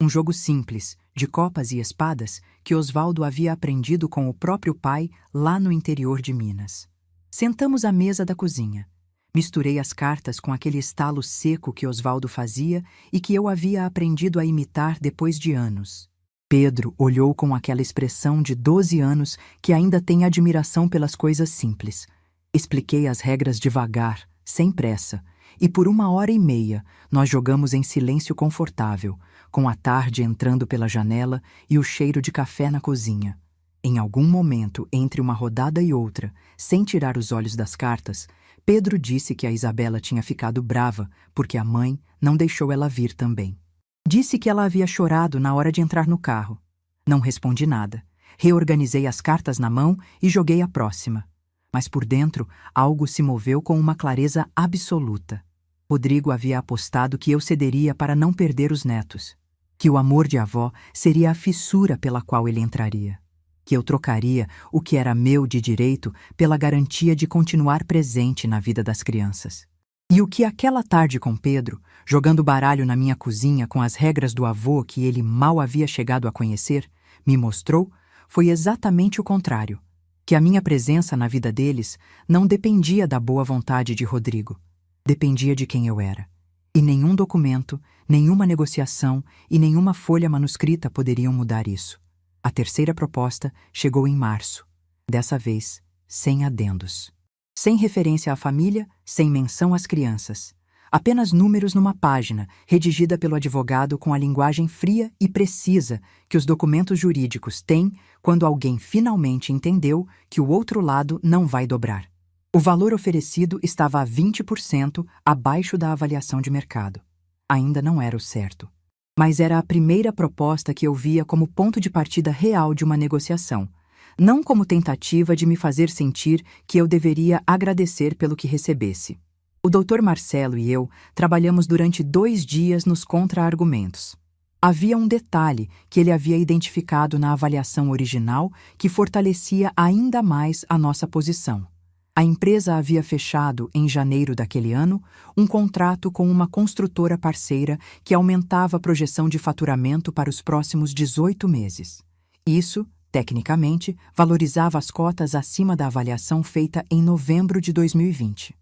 Um jogo simples, de copas e espadas, que Osvaldo havia aprendido com o próprio pai lá no interior de Minas. Sentamos à mesa da cozinha. Misturei as cartas com aquele estalo seco que Osvaldo fazia e que eu havia aprendido a imitar depois de anos. Pedro olhou com aquela expressão de 12 anos que ainda tem admiração pelas coisas simples. Expliquei as regras devagar, sem pressa, e por 1h30 nós jogamos em silêncio confortável, com a tarde entrando pela janela e o cheiro de café na cozinha. Em algum momento, entre uma rodada e outra, sem tirar os olhos das cartas, Pedro disse que a Isabela tinha ficado brava porque a mãe não deixou ela vir também. Disse que ela havia chorado na hora de entrar no carro. Não respondi nada. Reorganizei as cartas na mão e joguei a próxima. Mas por dentro, algo se moveu com uma clareza absoluta. Rodrigo havia apostado que eu cederia para não perder os netos, que o amor de avó seria a fissura pela qual ele entraria, que eu trocaria o que era meu de direito pela garantia de continuar presente na vida das crianças. E o que aquela tarde com Pedro, jogando baralho na minha cozinha com as regras do avô que ele mal havia chegado a conhecer, me mostrou, foi exatamente o contrário, que a minha presença na vida deles não dependia da boa vontade de Rodrigo, dependia de quem eu era. E nenhum documento, nenhuma negociação e nenhuma folha manuscrita poderiam mudar isso. A terceira proposta chegou em março, dessa vez sem adendos. Sem referência à família, sem menção às crianças. Apenas números numa página, redigida pelo advogado com a linguagem fria e precisa que os documentos jurídicos têm quando alguém finalmente entendeu que o outro lado não vai dobrar. O valor oferecido estava a 20% abaixo da avaliação de mercado. Ainda não era o certo. Mas era a primeira proposta que eu via como ponto de partida real de uma negociação, não como tentativa de me fazer sentir que eu deveria agradecer pelo que recebesse. O Dr. Marcelo e eu trabalhamos durante 2 dias nos contra-argumentos. Havia um detalhe que ele havia identificado na avaliação original que fortalecia ainda mais a nossa posição. A empresa havia fechado, em janeiro daquele ano, um contrato com uma construtora parceira que aumentava a projeção de faturamento para os próximos 18 meses. Isso, tecnicamente, valorizava as cotas acima da avaliação feita em novembro de 2020.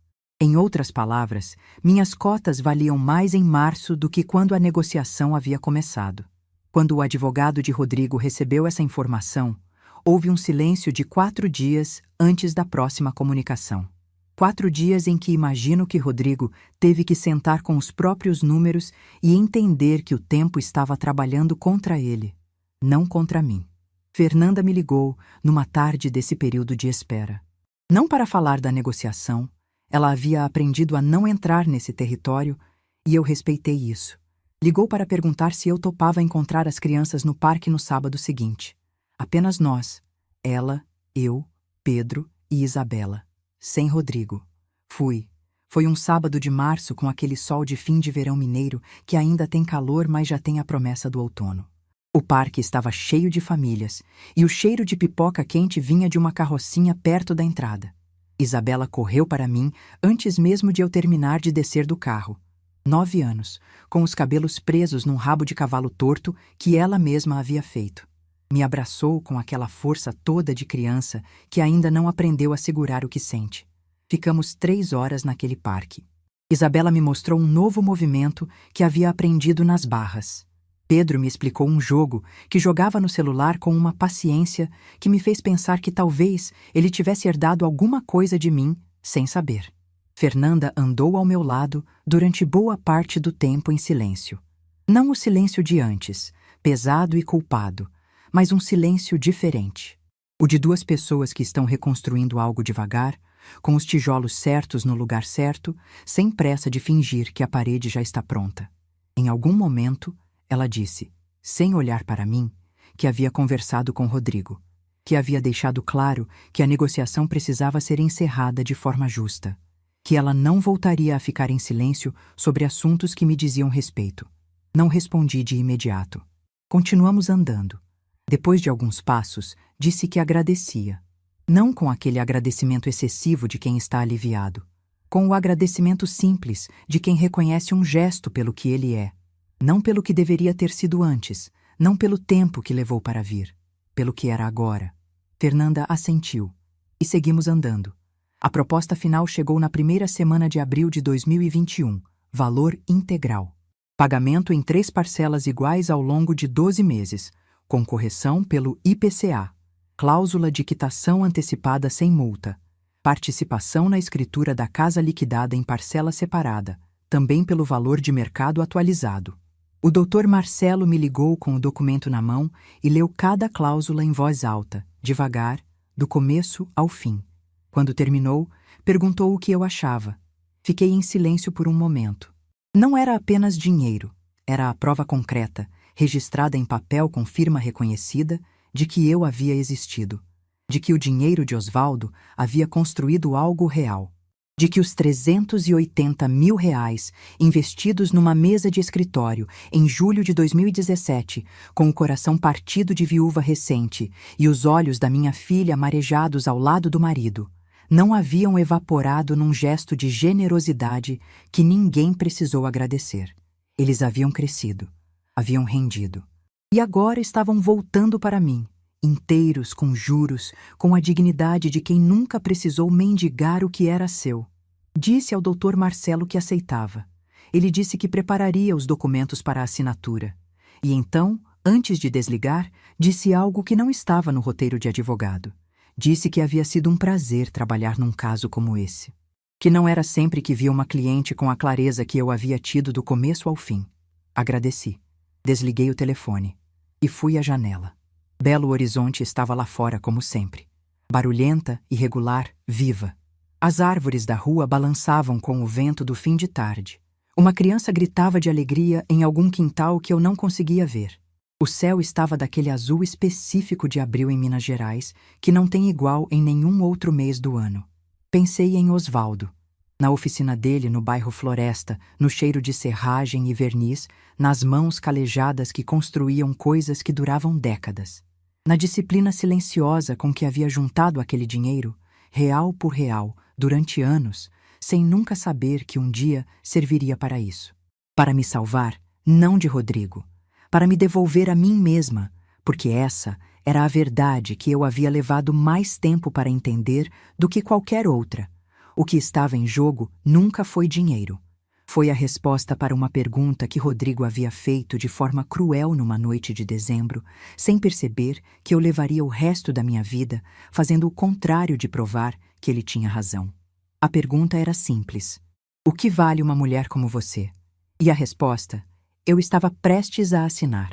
Em outras palavras, minhas cotas valiam mais em março do que quando a negociação havia começado. Quando o advogado de Rodrigo recebeu essa informação, houve um silêncio de 4 dias antes da próxima comunicação. 4 dias em que imagino que Rodrigo teve que sentar com os próprios números e entender que o tempo estava trabalhando contra ele, não contra mim. Fernanda me ligou numa tarde desse período de espera. Não para falar da negociação. Ela havia aprendido a não entrar nesse território e eu respeitei isso. Ligou para perguntar se eu topava encontrar as crianças no parque no sábado seguinte. Apenas nós, ela, eu, Pedro e Isabela. Sem Rodrigo. Fui. Foi um sábado de março com aquele sol de fim de verão mineiro que ainda tem calor, mas já tem a promessa do outono. O parque estava cheio de famílias e o cheiro de pipoca quente vinha de uma carrocinha perto da entrada. Isabela correu para mim antes mesmo de eu terminar de descer do carro. 9 anos, com os cabelos presos num rabo de cavalo torto que ela mesma havia feito. Me abraçou com aquela força toda de criança que ainda não aprendeu a segurar o que sente. Ficamos 3 horas naquele parque. Isabela me mostrou um novo movimento que havia aprendido nas barras. Pedro me explicou um jogo que jogava no celular com uma paciência que me fez pensar que talvez ele tivesse herdado alguma coisa de mim sem saber. Fernanda andou ao meu lado durante boa parte do tempo em silêncio. Não o silêncio de antes, pesado e culpado, mas um silêncio diferente. O de 2 pessoas que estão reconstruindo algo devagar, com os tijolos certos no lugar certo, sem pressa de fingir que a parede já está pronta. Em algum momento, ela disse, sem olhar para mim, que havia conversado com Rodrigo, que havia deixado claro que a negociação precisava ser encerrada de forma justa, que ela não voltaria a ficar em silêncio sobre assuntos que me diziam respeito. Não respondi de imediato. Continuamos andando. Depois de alguns passos, disse que agradecia. Não com aquele agradecimento excessivo de quem está aliviado, com o agradecimento simples de quem reconhece um gesto pelo que ele é. Não pelo que deveria ter sido antes, não pelo tempo que levou para vir, pelo que era agora. Fernanda assentiu, e seguimos andando. A proposta final chegou na primeira semana de abril de 2021, valor integral. Pagamento em 3 parcelas iguais ao longo de 12 meses, com correção pelo IPCA, cláusula de quitação antecipada sem multa, participação na escritura da casa liquidada em parcela separada, também pelo valor de mercado atualizado. O Dr. Marcelo me ligou com o documento na mão e leu cada cláusula em voz alta, devagar, do começo ao fim. Quando terminou, perguntou o que eu achava. Fiquei em silêncio por um momento. Não era apenas dinheiro, era a prova concreta, registrada em papel com firma reconhecida, de que eu havia existido, de que o dinheiro de Osvaldo havia construído algo real, de que os R$380 mil investidos numa mesa de escritório em julho de 2017, com o coração partido de viúva recente e os olhos da minha filha marejados ao lado do marido, não haviam evaporado num gesto de generosidade que ninguém precisou agradecer. Eles haviam crescido, haviam rendido. E agora estavam voltando para mim, inteiros, com juros, com a dignidade de quem nunca precisou mendigar o que era seu. Disse ao Dr. Marcelo que aceitava. Ele disse que prepararia os documentos para a assinatura. E então, antes de desligar, disse algo que não estava no roteiro de advogado. Disse que havia sido um prazer trabalhar num caso como esse. Que não era sempre que via uma cliente com a clareza que eu havia tido do começo ao fim. Agradeci. Desliguei o telefone. E fui à janela. Belo Horizonte estava lá fora como sempre. Barulhenta, irregular, viva. As árvores da rua balançavam com o vento do fim de tarde. Uma criança gritava de alegria em algum quintal que eu não conseguia ver. O céu estava daquele azul específico de abril em Minas Gerais, que não tem igual em nenhum outro mês do ano. Pensei em Osvaldo. Na oficina dele, no bairro Floresta, no cheiro de serragem e verniz, nas mãos calejadas que construíam coisas que duravam décadas. Na disciplina silenciosa com que havia juntado aquele dinheiro, real por real, durante anos, sem nunca saber que um dia serviria para isso. Para me salvar, não de Rodrigo, para me devolver a mim mesma, porque essa era a verdade que eu havia levado mais tempo para entender do que qualquer outra. O que estava em jogo nunca foi dinheiro. Foi a resposta para uma pergunta que Rodrigo havia feito de forma cruel numa noite de dezembro, sem perceber que eu levaria o resto da minha vida fazendo o contrário de provar que ele tinha razão. A pergunta era simples: o que vale uma mulher como você? E a resposta, eu estava prestes a assinar.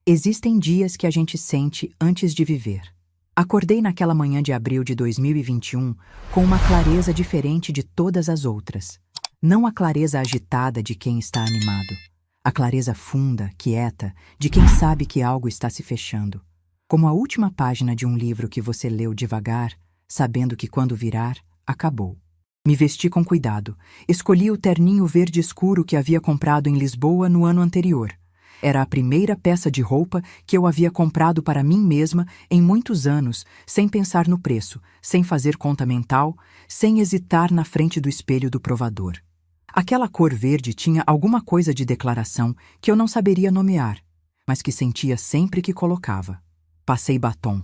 Existem dias que a gente sente antes de viver. Acordei naquela manhã de abril de 2021 com uma clareza diferente de todas as outras. Não a clareza agitada de quem está animado. A clareza funda, quieta, de quem sabe que algo está se fechando. Como a última página de um livro que você leu devagar, sabendo que quando virar, acabou. Me vesti com cuidado. Escolhi o terninho verde escuro que havia comprado em Lisboa no ano anterior. Era a primeira peça de roupa que eu havia comprado para mim mesma em muitos anos, sem pensar no preço, sem fazer conta mental, sem hesitar na frente do espelho do provador. Aquela cor verde tinha alguma coisa de declaração que eu não saberia nomear, mas que sentia sempre que colocava. Passei batom.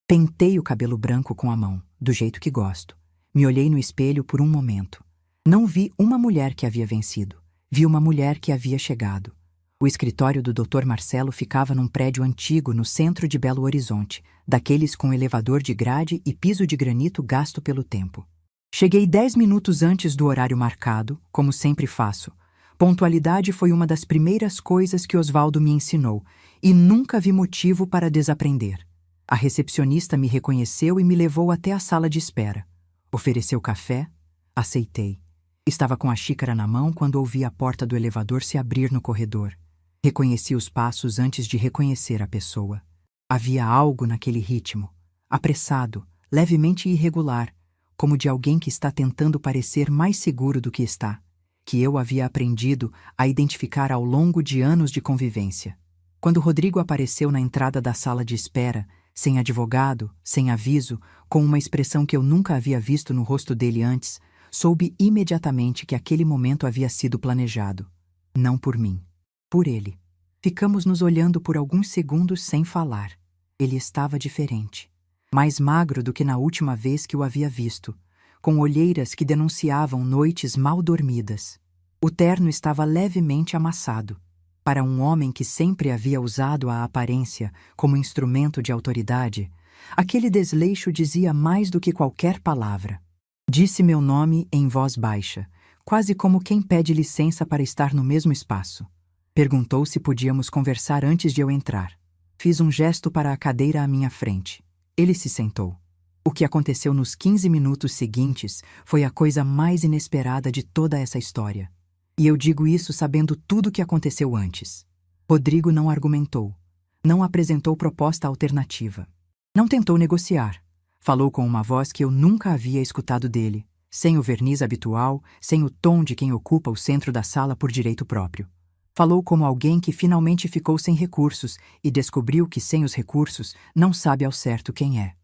Pentei o cabelo branco com a mão, do jeito que gosto. Me olhei no espelho por um momento. Não vi uma mulher que havia vencido. Vi uma mulher que havia chegado. O escritório do Dr. Marcelo ficava num prédio antigo no centro de Belo Horizonte, daqueles com elevador de grade e piso de granito gasto pelo tempo. Cheguei 10 minutos antes do horário marcado, como sempre faço. Pontualidade foi uma das primeiras coisas que Osvaldo me ensinou, e nunca vi motivo para desaprender. A recepcionista me reconheceu e me levou até a sala de espera. Ofereceu café? Aceitei. Estava com a xícara na mão quando ouvi a porta do elevador se abrir no corredor. Reconheci os passos antes de reconhecer a pessoa. Havia algo naquele ritmo, apressado, levemente irregular, como de alguém que está tentando parecer mais seguro do que está, que eu havia aprendido a identificar ao longo de anos de convivência. Quando Rodrigo apareceu na entrada da sala de espera, sem advogado, sem aviso, com uma expressão que eu nunca havia visto no rosto dele antes, soube imediatamente que aquele momento havia sido planejado. Não por mim. Por ele. Ficamos nos olhando por alguns segundos sem falar. Ele estava diferente. Mais magro do que na última vez que o havia visto, com olheiras que denunciavam noites mal dormidas. O terno estava levemente amassado. Para um homem que sempre havia usado a aparência como instrumento de autoridade, aquele desleixo dizia mais do que qualquer palavra. Disse meu nome em voz baixa, quase como quem pede licença para estar no mesmo espaço. Perguntou se podíamos conversar antes de eu entrar. Fiz um gesto para a cadeira à minha frente. Ele se sentou. O que aconteceu nos 15 minutos seguintes foi a coisa mais inesperada de toda essa história. E eu digo isso sabendo tudo o que aconteceu antes. Rodrigo não argumentou. Não apresentou proposta alternativa. Não tentou negociar. Falou com uma voz que eu nunca havia escutado dele, sem o verniz habitual, sem o tom de quem ocupa o centro da sala por direito próprio. Falou como alguém que finalmente ficou sem recursos e descobriu que sem os recursos não sabe ao certo quem é.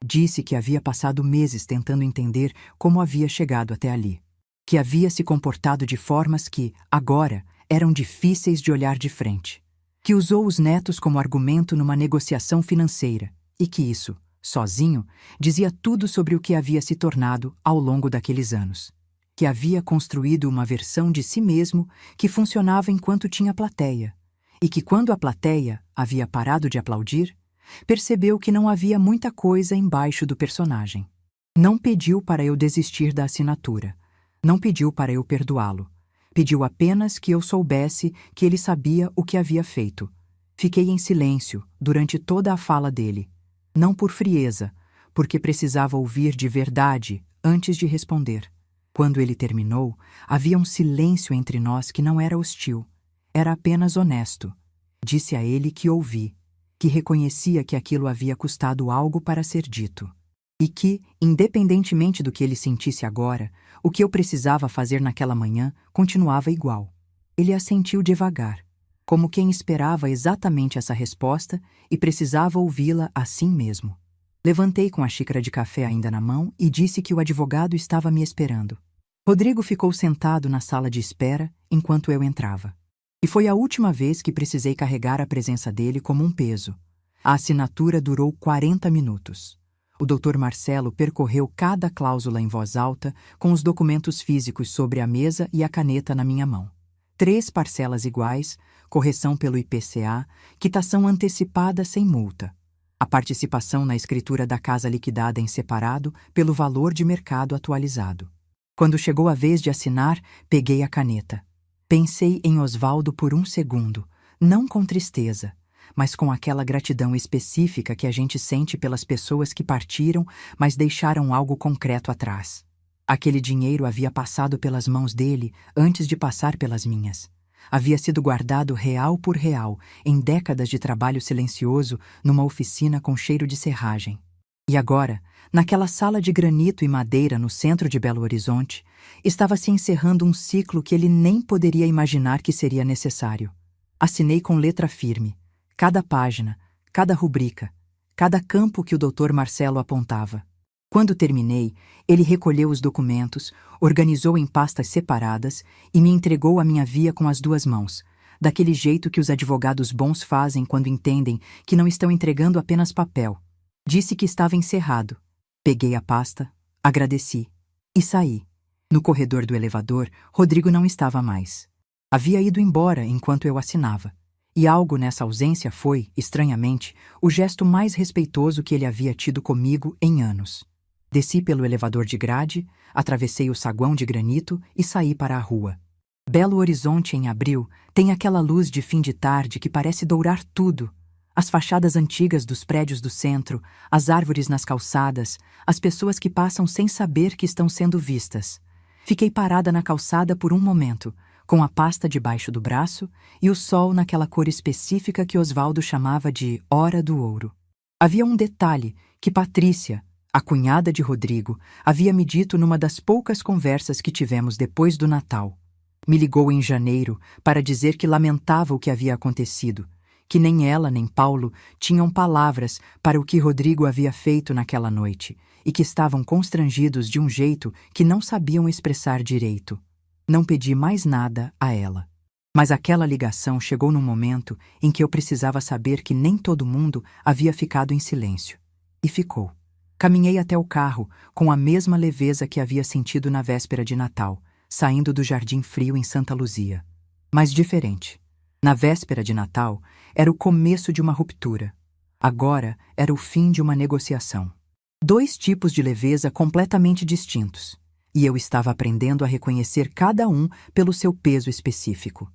Disse que havia passado meses tentando entender como havia chegado até ali. Que havia se comportado de formas que, agora, eram difíceis de olhar de frente. Que usou os netos como argumento numa negociação financeira e que isso, sozinho, dizia tudo sobre o que havia se tornado ao longo daqueles anos. Que havia construído uma versão de si mesmo que funcionava enquanto tinha plateia, e que quando a plateia havia parado de aplaudir, percebeu que não havia muita coisa embaixo do personagem. Não pediu para eu desistir da assinatura. Não pediu para eu perdoá-lo. Pediu apenas que eu soubesse que ele sabia o que havia feito. Fiquei em silêncio durante toda a fala dele. Não por frieza, porque precisava ouvir de verdade antes de responder. Quando ele terminou, havia um silêncio entre nós que não era hostil. Era apenas honesto. Disse a ele que ouvi, que reconhecia que aquilo havia custado algo para ser dito. E que, independentemente do que ele sentisse agora, o que eu precisava fazer naquela manhã continuava igual. Ele assentiu devagar, como quem esperava exatamente essa resposta e precisava ouvi-la assim mesmo. Levantei com a xícara de café ainda na mão e disse que o advogado estava me esperando. Rodrigo ficou sentado na sala de espera enquanto eu entrava. E foi a última vez que precisei carregar a presença dele como um peso. A assinatura durou 40 minutos. O Dr. Marcelo percorreu cada cláusula em voz alta, com os documentos físicos sobre a mesa e a caneta na minha mão. 3 parcelas iguais, correção pelo IPCA, quitação antecipada sem multa. A participação na escritura da casa liquidada em separado pelo valor de mercado atualizado. Quando chegou a vez de assinar, peguei a caneta. Pensei em Osvaldo por um segundo, não com tristeza, mas com aquela gratidão específica que a gente sente pelas pessoas que partiram, mas deixaram algo concreto atrás. Aquele dinheiro havia passado pelas mãos dele antes de passar pelas minhas. Havia sido guardado real por real, em décadas de trabalho silencioso, numa oficina com cheiro de serragem. E agora, naquela sala de granito e madeira no centro de Belo Horizonte, estava se encerrando um ciclo que ele nem poderia imaginar que seria necessário. Assinei com letra firme, cada página, cada rubrica, cada campo que o Dr. Marcelo apontava. Quando terminei, ele recolheu os documentos, organizou em pastas separadas e me entregou a minha via com as 2 mãos, daquele jeito que os advogados bons fazem quando entendem que não estão entregando apenas papel. Disse que estava encerrado. Peguei a pasta, agradeci e saí. No corredor do elevador, Rodrigo não estava mais. Havia ido embora enquanto eu assinava. E algo nessa ausência foi, estranhamente, o gesto mais respeitoso que ele havia tido comigo em anos. Desci pelo elevador de grade, atravessei o saguão de granito e saí para a rua. Belo Horizonte em abril tem aquela luz de fim de tarde que parece dourar tudo. As fachadas antigas dos prédios do centro, as árvores nas calçadas, as pessoas que passam sem saber que estão sendo vistas. Fiquei parada na calçada por um momento, com a pasta debaixo do braço e o sol naquela cor específica que Osvaldo chamava de hora do ouro. Havia um detalhe que Patrícia, a cunhada de Rodrigo, havia me dito numa das poucas conversas que tivemos depois do Natal. Me ligou em janeiro para dizer que lamentava o que havia acontecido, que nem ela nem Paulo tinham palavras para o que Rodrigo havia feito naquela noite e que estavam constrangidos de um jeito que não sabiam expressar direito. Não pedi mais nada a ela. Mas aquela ligação chegou num momento em que eu precisava saber que nem todo mundo havia ficado em silêncio. E ficou. Caminhei até o carro com a mesma leveza que havia sentido na véspera de Natal, saindo do Jardim Frio em Santa Luzia. Mas diferente. Na véspera de Natal, era o começo de uma ruptura. Agora era o fim de uma negociação. 2 tipos de leveza completamente distintos. E eu estava aprendendo a reconhecer cada um pelo seu peso específico.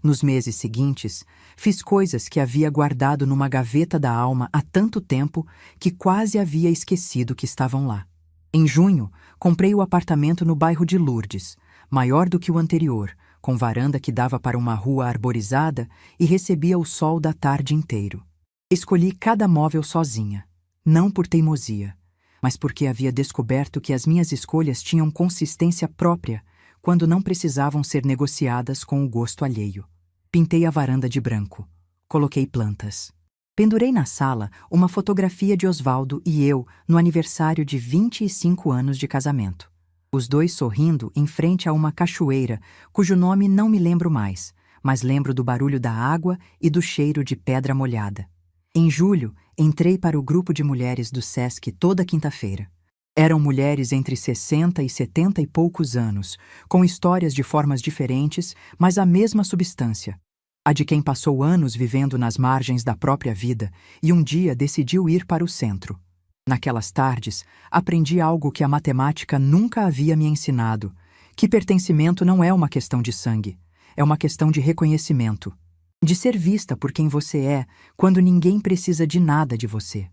Nos meses seguintes, fiz coisas que havia guardado numa gaveta da alma há tanto tempo que quase havia esquecido que estavam lá. Em junho, comprei o apartamento no bairro de Lourdes, maior do que o anterior, com varanda que dava para uma rua arborizada e recebia o sol da tarde inteiro. Escolhi cada móvel sozinha, não por teimosia, mas porque havia descoberto que as minhas escolhas tinham consistência própria quando não precisavam ser negociadas com o gosto alheio. Pintei a varanda de branco. Coloquei plantas. Pendurei na sala uma fotografia de Osvaldo e eu no aniversário de 25 anos de casamento. Os 2 sorrindo em frente a uma cachoeira, cujo nome não me lembro mais, mas lembro do barulho da água e do cheiro de pedra molhada. Em julho, entrei para o grupo de mulheres do SESC toda quinta-feira. Eram mulheres entre 60 e 70 e poucos anos, com histórias de formas diferentes, mas a mesma substância. A de quem passou anos vivendo nas margens da própria vida e um dia decidiu ir para o centro. Naquelas tardes, aprendi algo que a matemática nunca havia me ensinado, que pertencimento não é uma questão de sangue, é uma questão de reconhecimento, de ser vista por quem você é quando ninguém precisa de nada de você.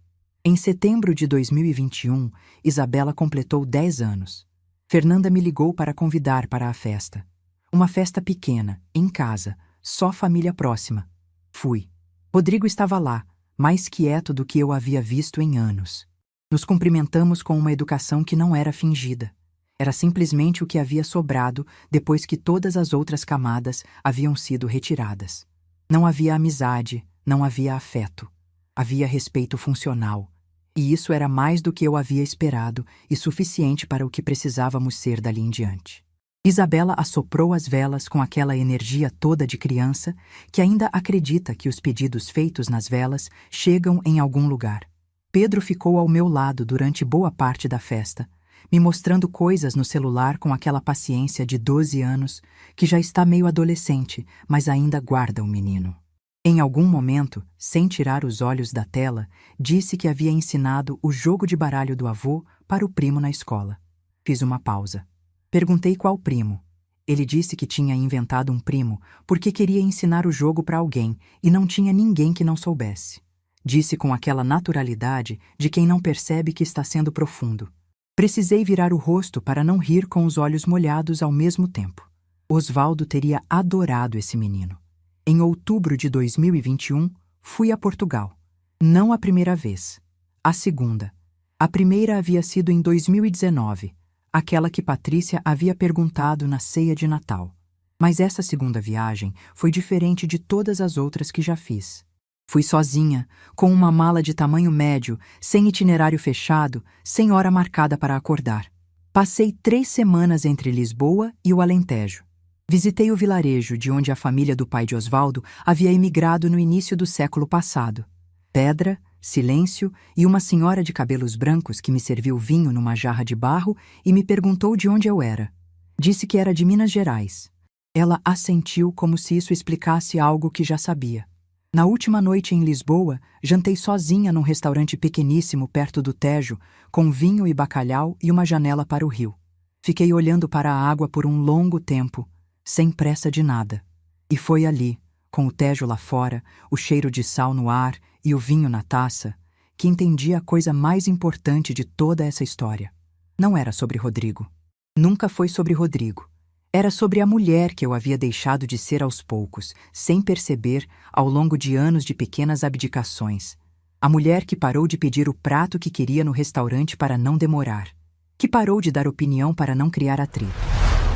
Em setembro de 2021, Isabela completou 10 anos. Fernanda me ligou para convidar para a festa. Uma festa pequena, em casa, só família próxima. Fui. Rodrigo estava lá, mais quieto do que eu havia visto em anos. Nos cumprimentamos com uma educação que não era fingida. Era simplesmente o que havia sobrado depois que todas as outras camadas haviam sido retiradas. Não havia amizade, não havia afeto. Havia respeito funcional. E isso era mais do que eu havia esperado e suficiente para o que precisávamos ser dali em diante. Isabela assoprou as velas com aquela energia toda de criança que ainda acredita que os pedidos feitos nas velas chegam em algum lugar. Pedro ficou ao meu lado durante boa parte da festa, me mostrando coisas no celular com aquela paciência de 12 anos que já está meio adolescente, mas ainda guarda o menino. Em algum momento, sem tirar os olhos da tela, disse que havia ensinado o jogo de baralho do avô para o primo na escola. Fiz uma pausa. Perguntei qual primo. Ele disse que tinha inventado um primo porque queria ensinar o jogo para alguém e não tinha ninguém que não soubesse. Disse com aquela naturalidade de quem não percebe que está sendo profundo. Precisei virar o rosto para não rir com os olhos molhados ao mesmo tempo. Osvaldo teria adorado esse menino. Em outubro de 2021, fui a Portugal. Não a primeira vez. A segunda. A primeira havia sido em 2019, aquela que Patrícia havia perguntado na ceia de Natal. Mas essa segunda viagem foi diferente de todas as outras que já fiz. Fui sozinha, com uma mala de tamanho médio, sem itinerário fechado, sem hora marcada para acordar. Passei 3 semanas entre Lisboa e o Alentejo. Visitei o vilarejo de onde a família do pai de Osvaldo havia emigrado no início do século passado. Pedra, silêncio e uma senhora de cabelos brancos que me serviu vinho numa jarra de barro e me perguntou de onde eu era. Disse que era de Minas Gerais. Ela assentiu como se isso explicasse algo que já sabia. Na última noite em Lisboa, jantei sozinha num restaurante pequeníssimo perto do Tejo, com vinho e bacalhau e uma janela para o rio. Fiquei olhando para a água por um longo tempo, sem pressa de nada. E foi ali, com o Tejo lá fora, o cheiro de sal no ar e o vinho na taça, que entendi a coisa mais importante de toda essa história. Não era sobre Rodrigo. Nunca foi sobre Rodrigo. Era sobre a mulher que eu havia deixado de ser aos poucos, sem perceber, ao longo de anos de pequenas abdicações. A mulher que parou de pedir o prato que queria no restaurante para não demorar. Que parou de dar opinião para não criar atrito.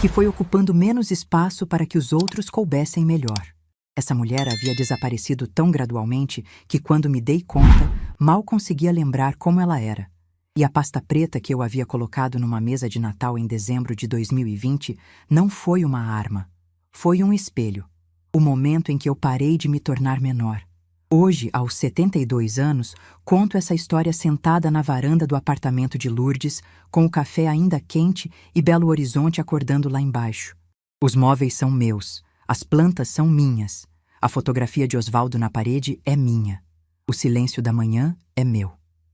Que foi ocupando menos espaço para que os outros coubessem melhor. Essa mulher havia desaparecido tão gradualmente que, quando me dei conta, mal conseguia lembrar como ela era. E a pasta preta que eu havia colocado numa mesa de Natal em dezembro de 2020 não foi uma arma. Foi um espelho. O momento em que eu parei de me tornar menor. Hoje, aos 72 anos, conto essa história sentada na varanda do apartamento de Lourdes, com o café ainda quente e Belo Horizonte acordando lá embaixo. Os móveis são meus. As plantas são minhas. A fotografia de Osvaldo na parede é minha. O silêncio da manhã é meu.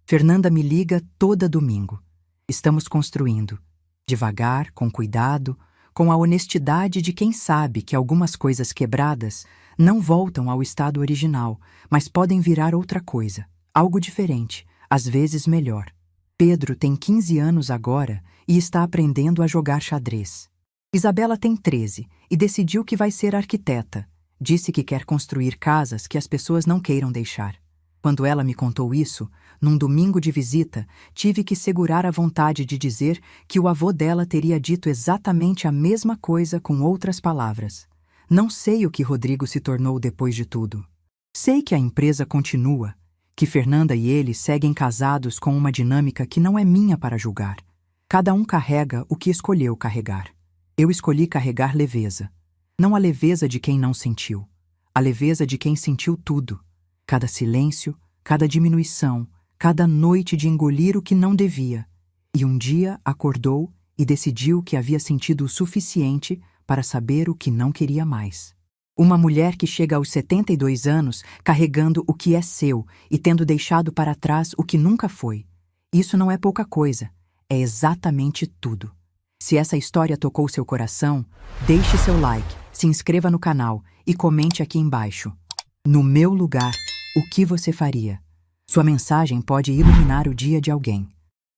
Fernanda me liga toda domingo. Estamos construindo. Devagar, com cuidado, com a honestidade de quem sabe que algumas coisas quebradas não voltam ao estado original, mas podem virar outra coisa, algo diferente, às vezes melhor. Pedro tem 15 anos agora e está aprendendo a jogar xadrez. Isabela tem 13 e decidiu que vai ser arquiteta. Disse que quer construir casas que as pessoas não queiram deixar. Quando ela me contou isso, num domingo de visita, tive que segurar a vontade de dizer que o avô dela teria dito exatamente a mesma coisa com outras palavras. Não sei o que Rodrigo se tornou depois de tudo. Sei que a empresa continua, que Fernanda e ele seguem casados com uma dinâmica que não é minha para julgar. Cada um carrega o que escolheu carregar. Eu escolhi carregar leveza. Não a leveza de quem não sentiu. A leveza de quem sentiu tudo. Cada silêncio, cada diminuição, cada noite de engolir o que não devia. E um dia acordou e decidiu que havia sentido o suficiente para saber o que não queria mais. Uma mulher que chega aos 72 anos carregando o que é seu e tendo deixado para trás o que nunca foi. Isso não é pouca coisa, é exatamente tudo. Se essa história tocou seu coração, deixe seu like, se inscreva no canal e comente aqui embaixo. No meu lugar, o que você faria? Sua mensagem pode iluminar o dia de alguém.